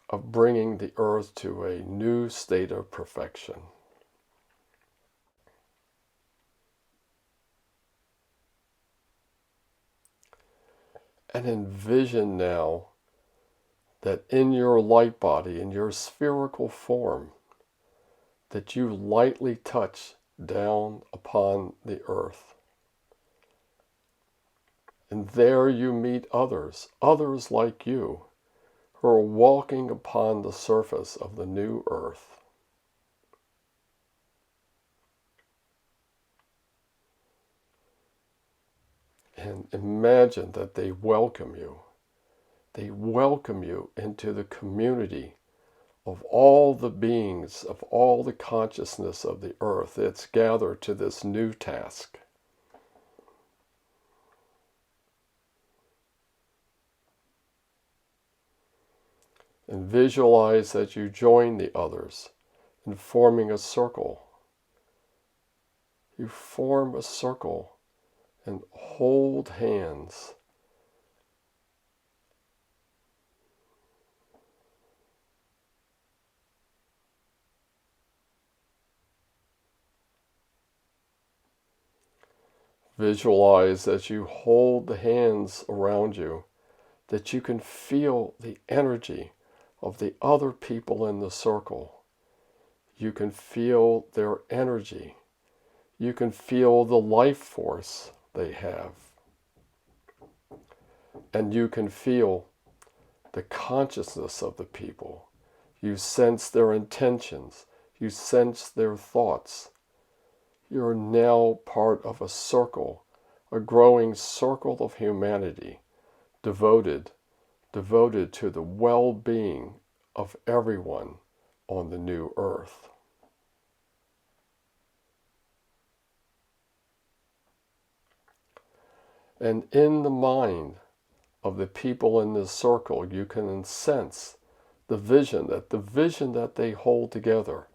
of bringing the earth to a new state of perfection. And envision now that in your light body, in your spherical form, that you lightly touch down upon the earth. And there you meet others like you, who are walking upon the surface of the new earth. And imagine that they welcome you. They welcome you into the community of all the beings, of all the consciousness of the earth that's gathered to this new task. And visualize that you join the others in forming a circle. You form a circle and hold hands. Visualize as you hold the hands around you that you can feel the energy of the other people in the circle. You can feel their energy. You can feel the life force they have. And you can feel the consciousness of the people. You sense their intentions. You sense their thoughts. You're now part of a circle, a growing circle of humanity, devoted to the well-being of everyone on the new earth. And in the mind of the people in this circle, you can sense the vision that they hold together.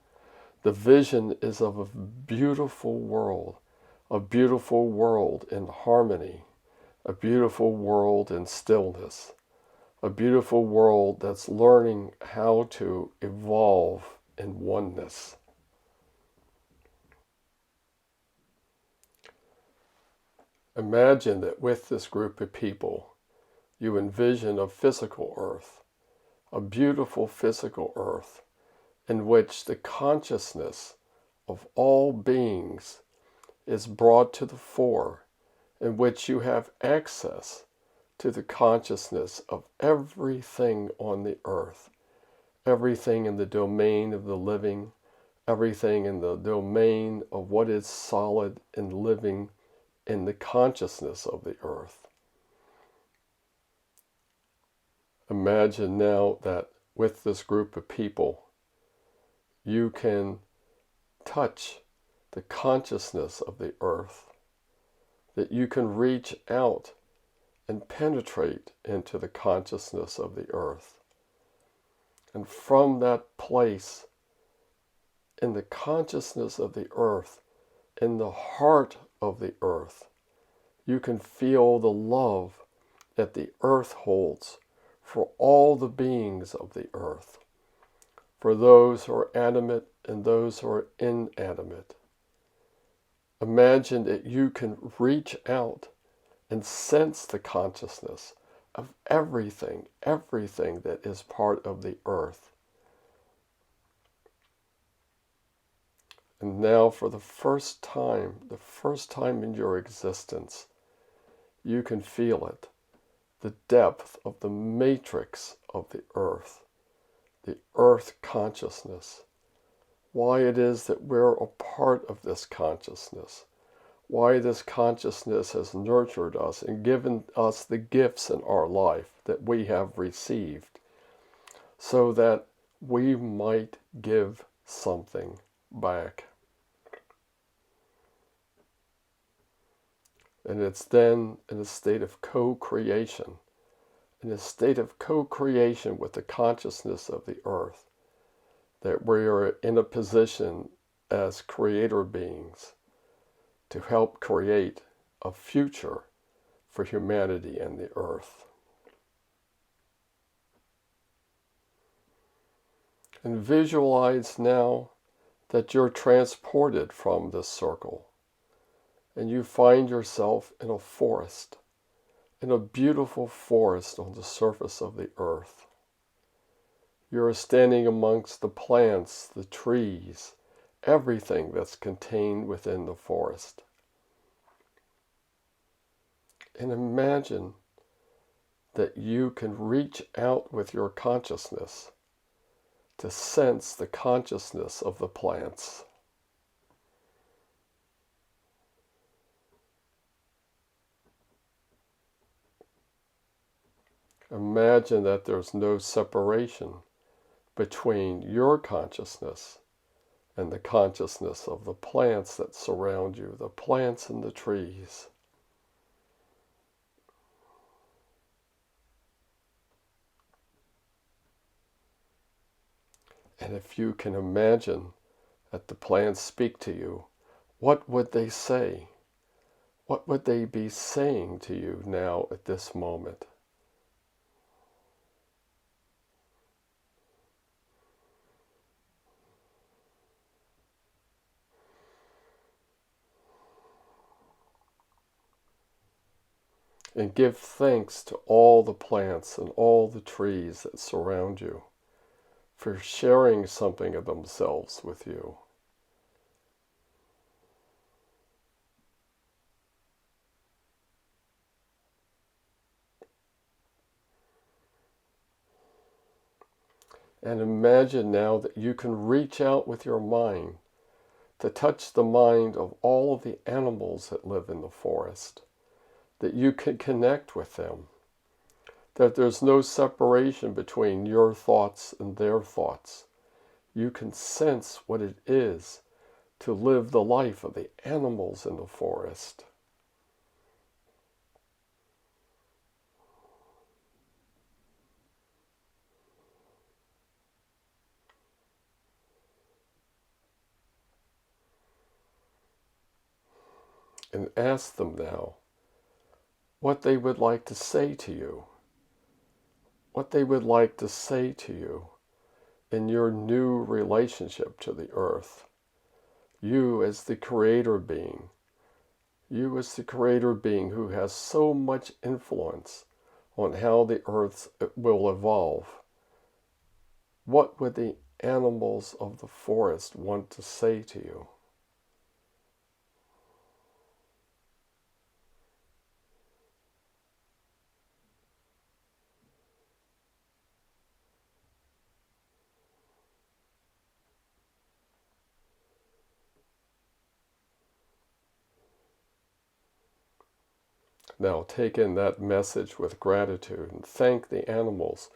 The vision is of a beautiful world in harmony, a beautiful world in stillness, a beautiful world that's learning how to evolve in oneness. Imagine that with this group of people, you envision a physical earth, a beautiful physical earth, in which the consciousness of all beings is brought to the fore, in which you have access to the consciousness of everything on the earth, everything in the domain of the living, everything in the domain of what is solid and living in the consciousness of the earth. Imagine now that with this group of people, you can touch the consciousness of the earth, that you can reach out and penetrate into the consciousness of the earth. And from that place, in the consciousness of the earth, in the heart of the earth, you can feel the love that the earth holds for all the beings of the earth, for those who are animate and those who are inanimate. Imagine that you can reach out and sense the consciousness of everything that is part of the earth. And now for the first time in your existence, you can feel it, the depth of the matrix of the earth consciousness, why it is that we're a part of this consciousness, why this consciousness has nurtured us and given us the gifts in our life that we have received, so that we might give something back. And it's then in a state of co-creation, with the consciousness of the earth, that we are in a position as creator beings to help create a future for humanity and the earth. And visualize now that you're transported from this circle and you find yourself in a forest, in a beautiful forest on the surface of the earth. You're standing amongst the plants, the trees, everything that's contained within the forest. And imagine that you can reach out with your consciousness to sense the consciousness of the plants. Imagine that there's no separation between your consciousness and the consciousness of the plants that surround you, the plants and the trees. And if you can imagine that the plants speak to you, what would they say? What would they be saying to you now at this moment? And give thanks to all the plants and all the trees that surround you for sharing something of themselves with you. And imagine now that you can reach out with your mind to touch the mind of all of the animals that live in the forest, that you can connect with them, that there's no separation between your thoughts and their thoughts. You can sense what it is to live the life of the animals in the forest. And ask them now what they would like to say to you, what they would like to say to you in your new relationship to the earth. You as the creator being, you as the creator being who has so much influence on how the earth will evolve. What would the animals of the forest want to say to you? Now take in that message with gratitude and thank the animals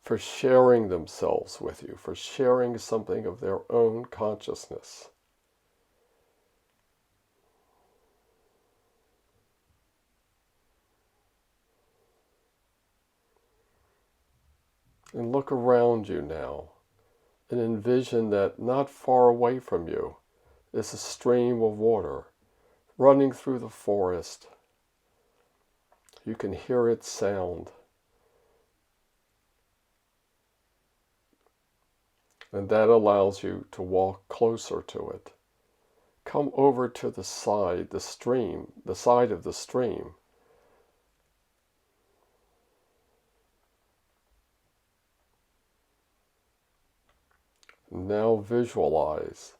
for sharing themselves with you, for sharing something of their own consciousness. And look around you now and envision that not far away from you is a stream of water running through the forest. You can hear its sound. And that allows you to walk closer to it. Come over to the side, the side of the stream. Now visualize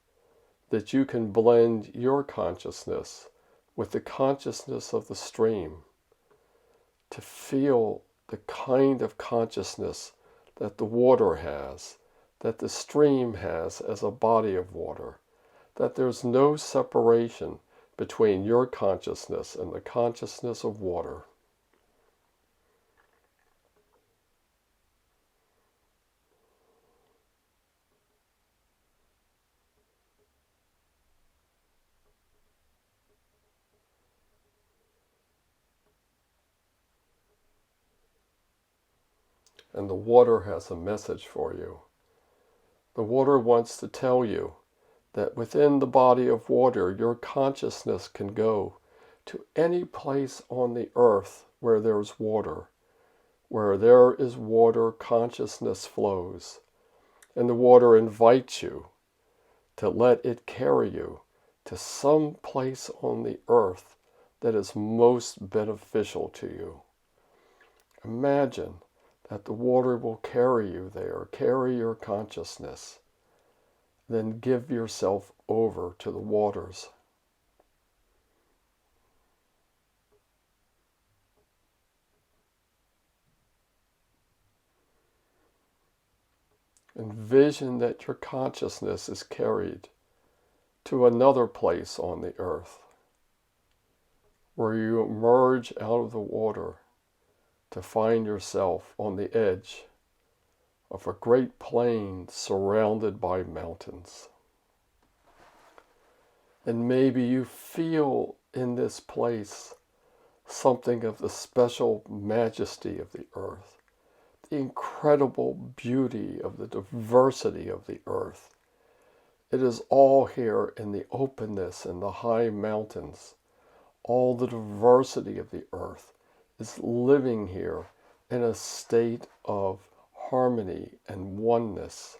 that you can blend your consciousness with the consciousness of the stream to feel the kind of consciousness that the water has, that the stream has as a body of water, that there's no separation between your consciousness and the consciousness of water. And the water has a message for you. The water wants to tell you that within the body of water, your consciousness can go to any place on the earth where there's water. Where there is water, consciousness flows. And the water invites you to let it carry you to some place on the earth that is most beneficial to you. Imagine that the water will carry you there, carry your consciousness. Then give yourself over to the waters. Envision that your consciousness is carried to another place on the earth, where you emerge out of the water to find yourself on the edge of a great plain surrounded by mountains. And maybe you feel in this place something of the special majesty of the earth, the incredible beauty of the diversity of the earth. It is all here in the openness and the high mountains. All the diversity of the earth is living here in a state of harmony and oneness.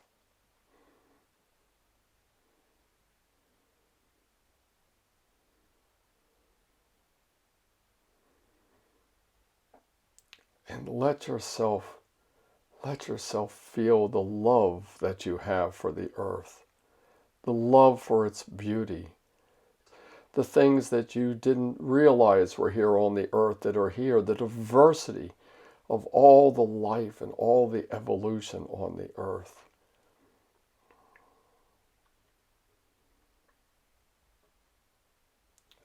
And let yourself feel the love that you have for the earth, the love for its beauty, the things that you didn't realize were here on the earth that are here, the diversity of all the life and all the evolution on the earth.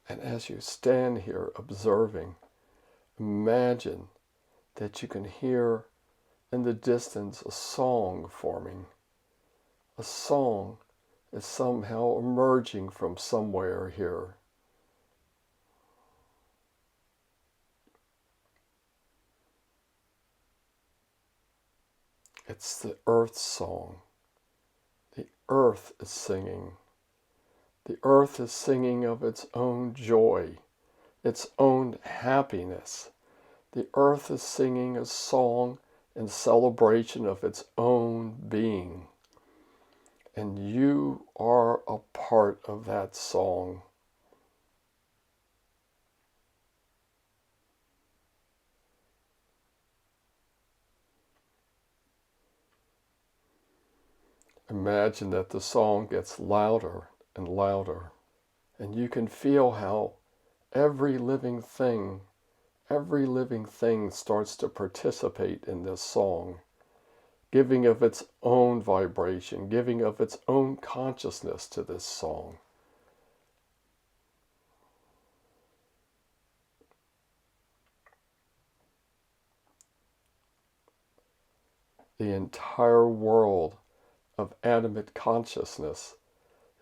And as you stand here observing, imagine that you can hear in the distance a song forming. A song is somehow emerging from somewhere here. It's the earth's song. The earth is singing. The earth is singing of its own joy, its own happiness. The earth is singing a song in celebration of its own being. And you are a part of that song. Imagine that the song gets louder and louder, and you can feel how every living thing starts to participate in this song, giving of its own vibration, giving of its own consciousness to this song. The entire world of animate consciousness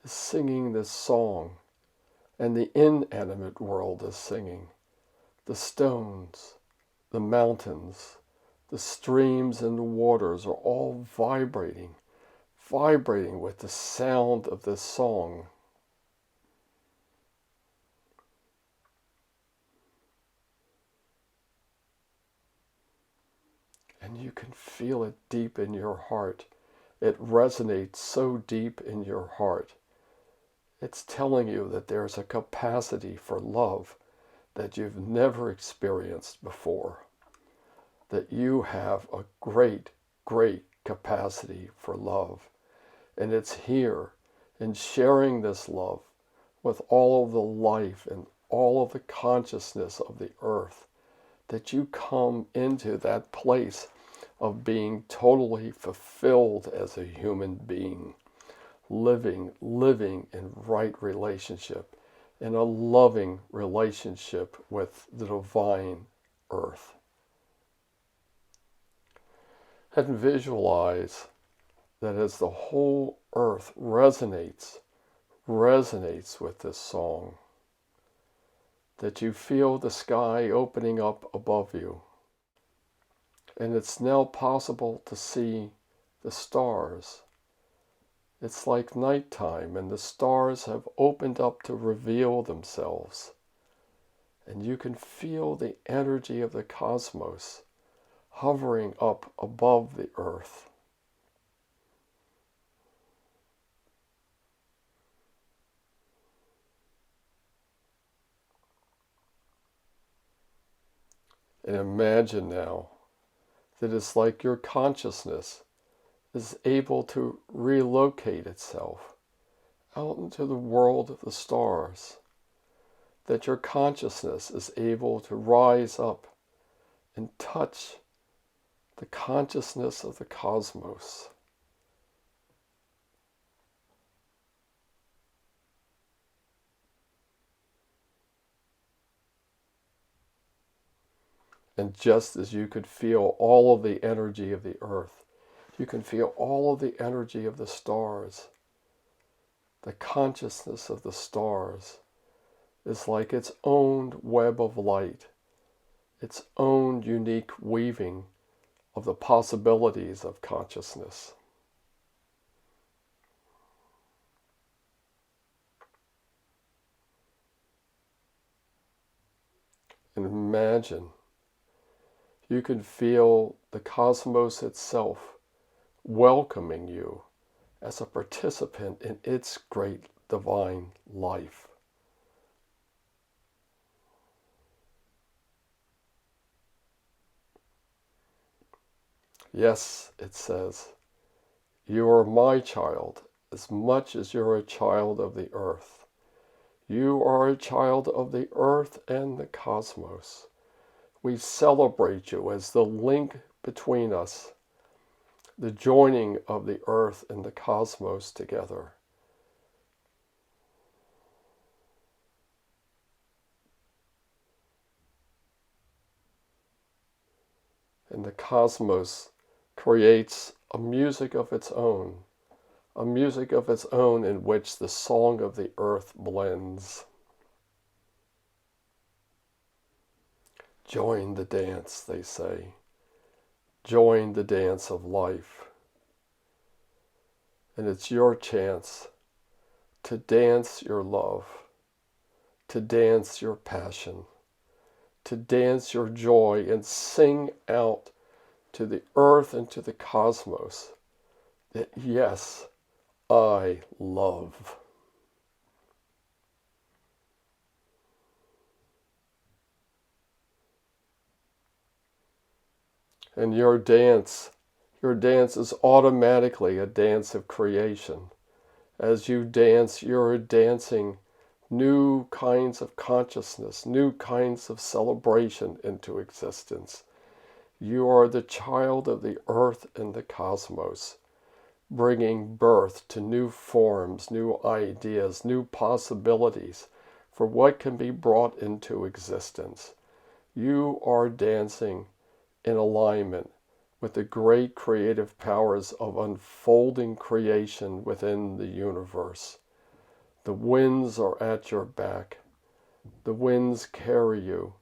is singing this song, and the inanimate world is singing. The stones, the mountains, the streams and the waters are all vibrating with the sound of this song. And you can feel it deep in your heart. It resonates so deep in your heart. It's telling you that there's a capacity for love that you've never experienced before. That you have a great, great capacity for love. And it's here in sharing this love with all of the life and all of the consciousness of the earth that you come into that place of being totally fulfilled as a human being, living in right relationship, in a loving relationship with the divine earth. And visualize that as the whole earth resonates with this song, that you feel the sky opening up above you. And it's now possible to see the stars. It's like nighttime, and the stars have opened up to reveal themselves. And you can feel the energy of the cosmos hovering up above the earth. And imagine now that it's like your consciousness is able to relocate itself out into the world of the stars, that your consciousness is able to rise up and touch the consciousness of the cosmos. And just as you could feel all of the energy of the earth, you can feel all of the energy of the stars. The consciousness of the stars is like its own web of light, its own unique weaving of the possibilities of consciousness. And imagine you can feel the cosmos itself welcoming you as a participant in its great divine life. Yes, it says, you are my child as much as you're a child of the earth. You are a child of the earth and the cosmos. We celebrate you as the link between us, the joining of the earth and the cosmos together. And the cosmos creates a music of its own, a music of its own in which the song of the earth blends. Join the dance, they say. Join the dance of life. And it's your chance to dance your love, to dance your passion, to dance your joy, and sing out to the earth and to the cosmos that yes, I love. And your dance is automatically a dance of creation. As you dance, you're dancing new kinds of consciousness, new kinds of celebration into existence. You are the child of the earth and the cosmos, bringing birth to new forms, new ideas, new possibilities for what can be brought into existence. You are dancing in alignment with the great creative powers of unfolding creation within the universe. The winds are at your back. The winds carry you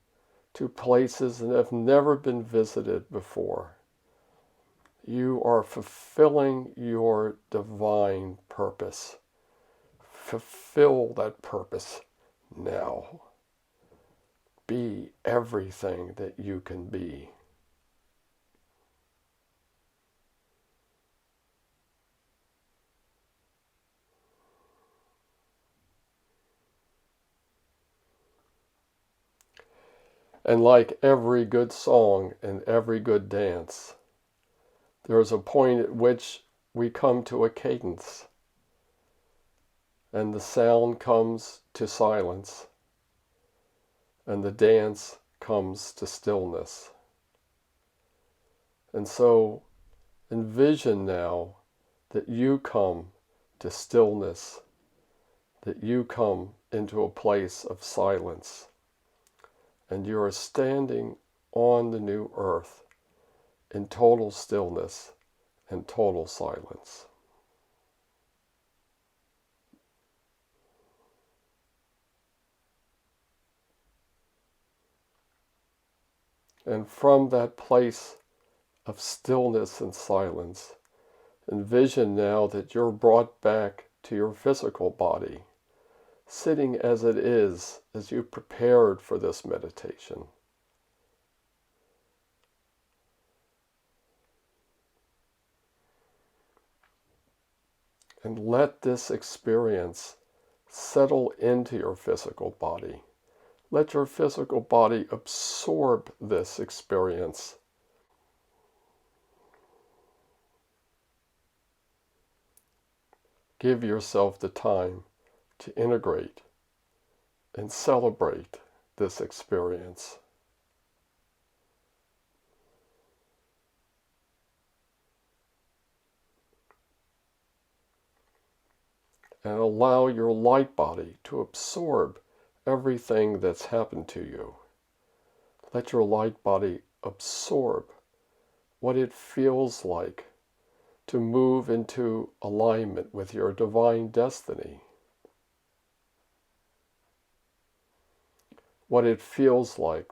to places that have never been visited before. You are fulfilling your divine purpose. Fulfill that purpose now. Be everything that you can be. And like every good song and every good dance, there is a point at which we come to a cadence, and the sound comes to silence, and the dance comes to stillness. And so envision now that you come to stillness, that you come into a place of silence, and you are standing on the new earth in total stillness and total silence. And from that place of stillness and silence, envision now that you're brought back to your physical body, sitting as it is as you prepared for this meditation. And let this experience settle into your physical body. Let your physical body absorb this experience. Give yourself the time to integrate and celebrate this experience. And allow your light body to absorb everything that's happened to you. Let your light body absorb what it feels like to move into alignment with your divine destiny. What it feels like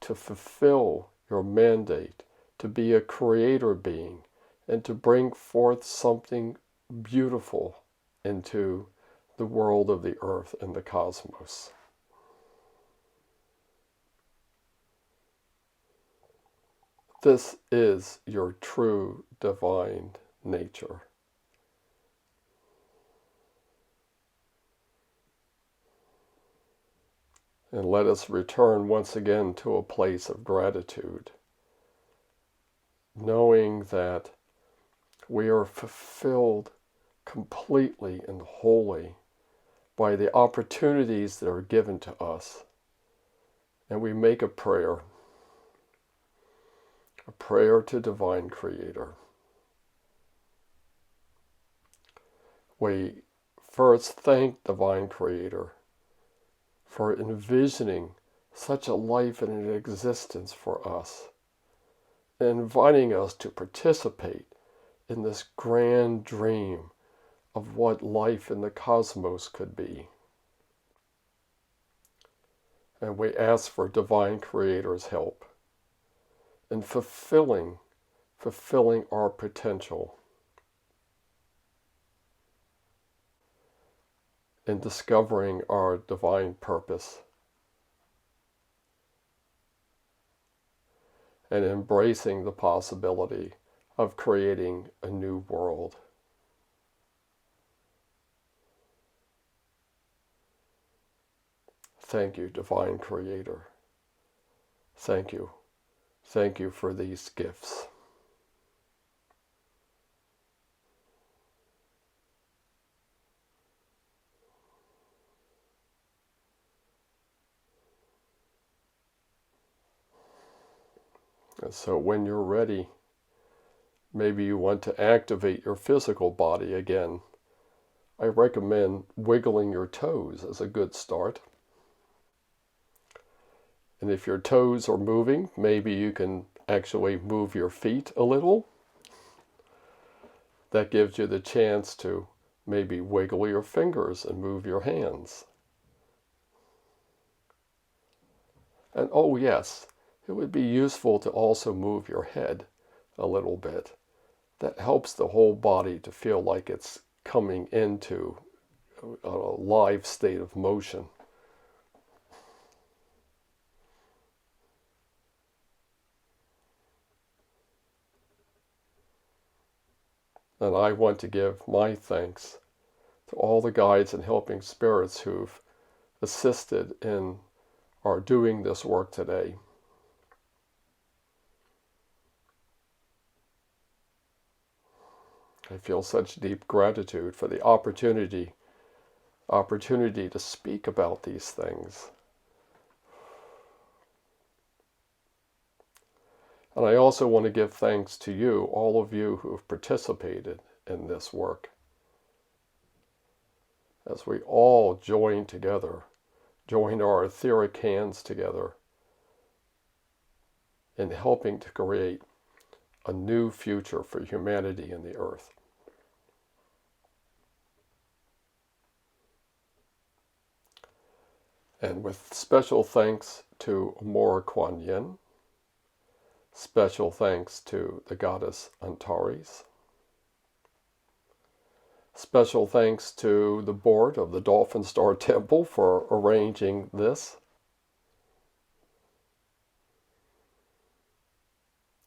to fulfill your mandate, to be a creator being, and to bring forth something beautiful into the world of the earth and the cosmos. This is your true divine nature. And let us return once again to a place of gratitude, knowing that we are fulfilled completely and wholly by the opportunities that are given to us. And we make a prayer to Divine Creator. We first thank Divine Creator for envisioning such a life and an existence for us, and inviting us to participate in this grand dream of what life in the cosmos could be. And we ask for Divine Creator's help in fulfilling our potential, in discovering our divine purpose, and embracing the possibility of creating a new world. Thank you, Divine Creator. Thank you. Thank you for these gifts. And so when you're ready, maybe you want to activate your physical body again. I recommend wiggling your toes as a good start. And if your toes are moving, maybe you can actually move your feet a little. That gives you the chance to maybe wiggle your fingers and move your hands. And oh yes, it would be useful to also move your head a little bit. That helps the whole body to feel like it's coming into a live state of motion. And I want to give my thanks to all the guides and helping spirits who've assisted in our doing this work today. I feel such deep gratitude for the opportunity to speak about these things. And I also want to give thanks to you, all of you who have participated in this work. As we all join together, join our etheric hands together in helping to create a new future for humanity and the earth. And with special thanks to Amora Kuan Yin, special thanks to the goddess Antares, special thanks to the board of the Dolphin Star Temple for arranging this.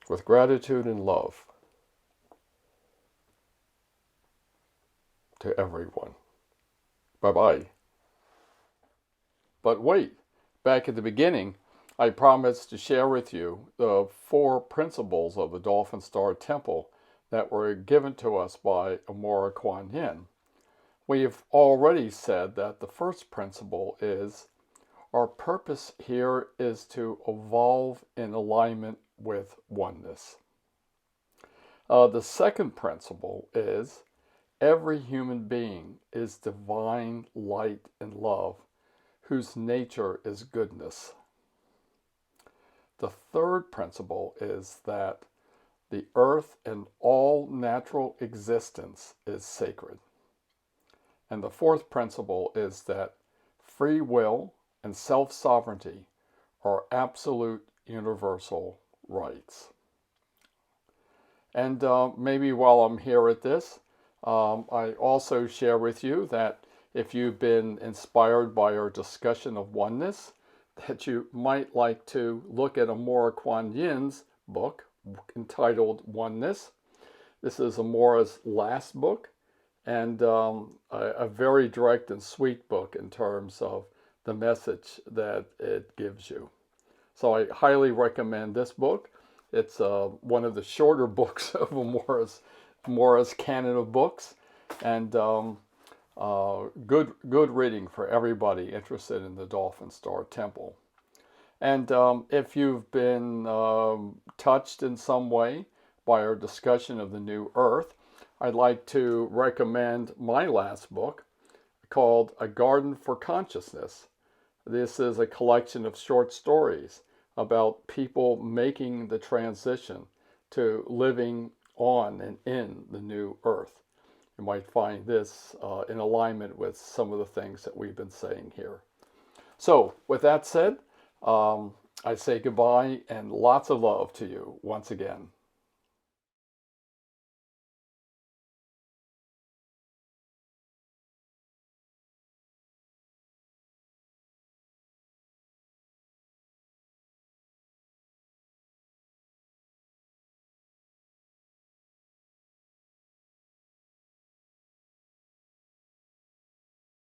With gratitude and love to everyone. Bye-bye. But wait, back at the beginning, I promised to share with you the 4 principles of the Dolphin Star Temple that were given to us by Amora Kuan Yin. We've already said that the first principle is our purpose here is to evolve in alignment with oneness. The second principle is every human being is divine light and love, whose nature is goodness. The third principle is that the earth and all natural existence is sacred. And the fourth principle is that free will and self-sovereignty are absolute universal rights. And maybe while I'm here at this, I also share with you that if you've been inspired by our discussion of oneness, that you might like to look at Amora Kuan Yin's book entitled Oneness. This is Amora's last book, and a very direct and sweet book in terms of the message that it gives you. So I highly recommend this book. It's one of the shorter books of Amora's canon of books, and good reading for everybody interested in the Dolphin Star Temple. And if you've been touched in some way by our discussion of the New Earth, I'd like to recommend my last book called A Garden for Consciousness. This is a collection of short stories about people making the transition to living on and in the New Earth. You might find this in alignment with some of the things that we've been saying here. So, with that said, I say goodbye and lots of love to you once again.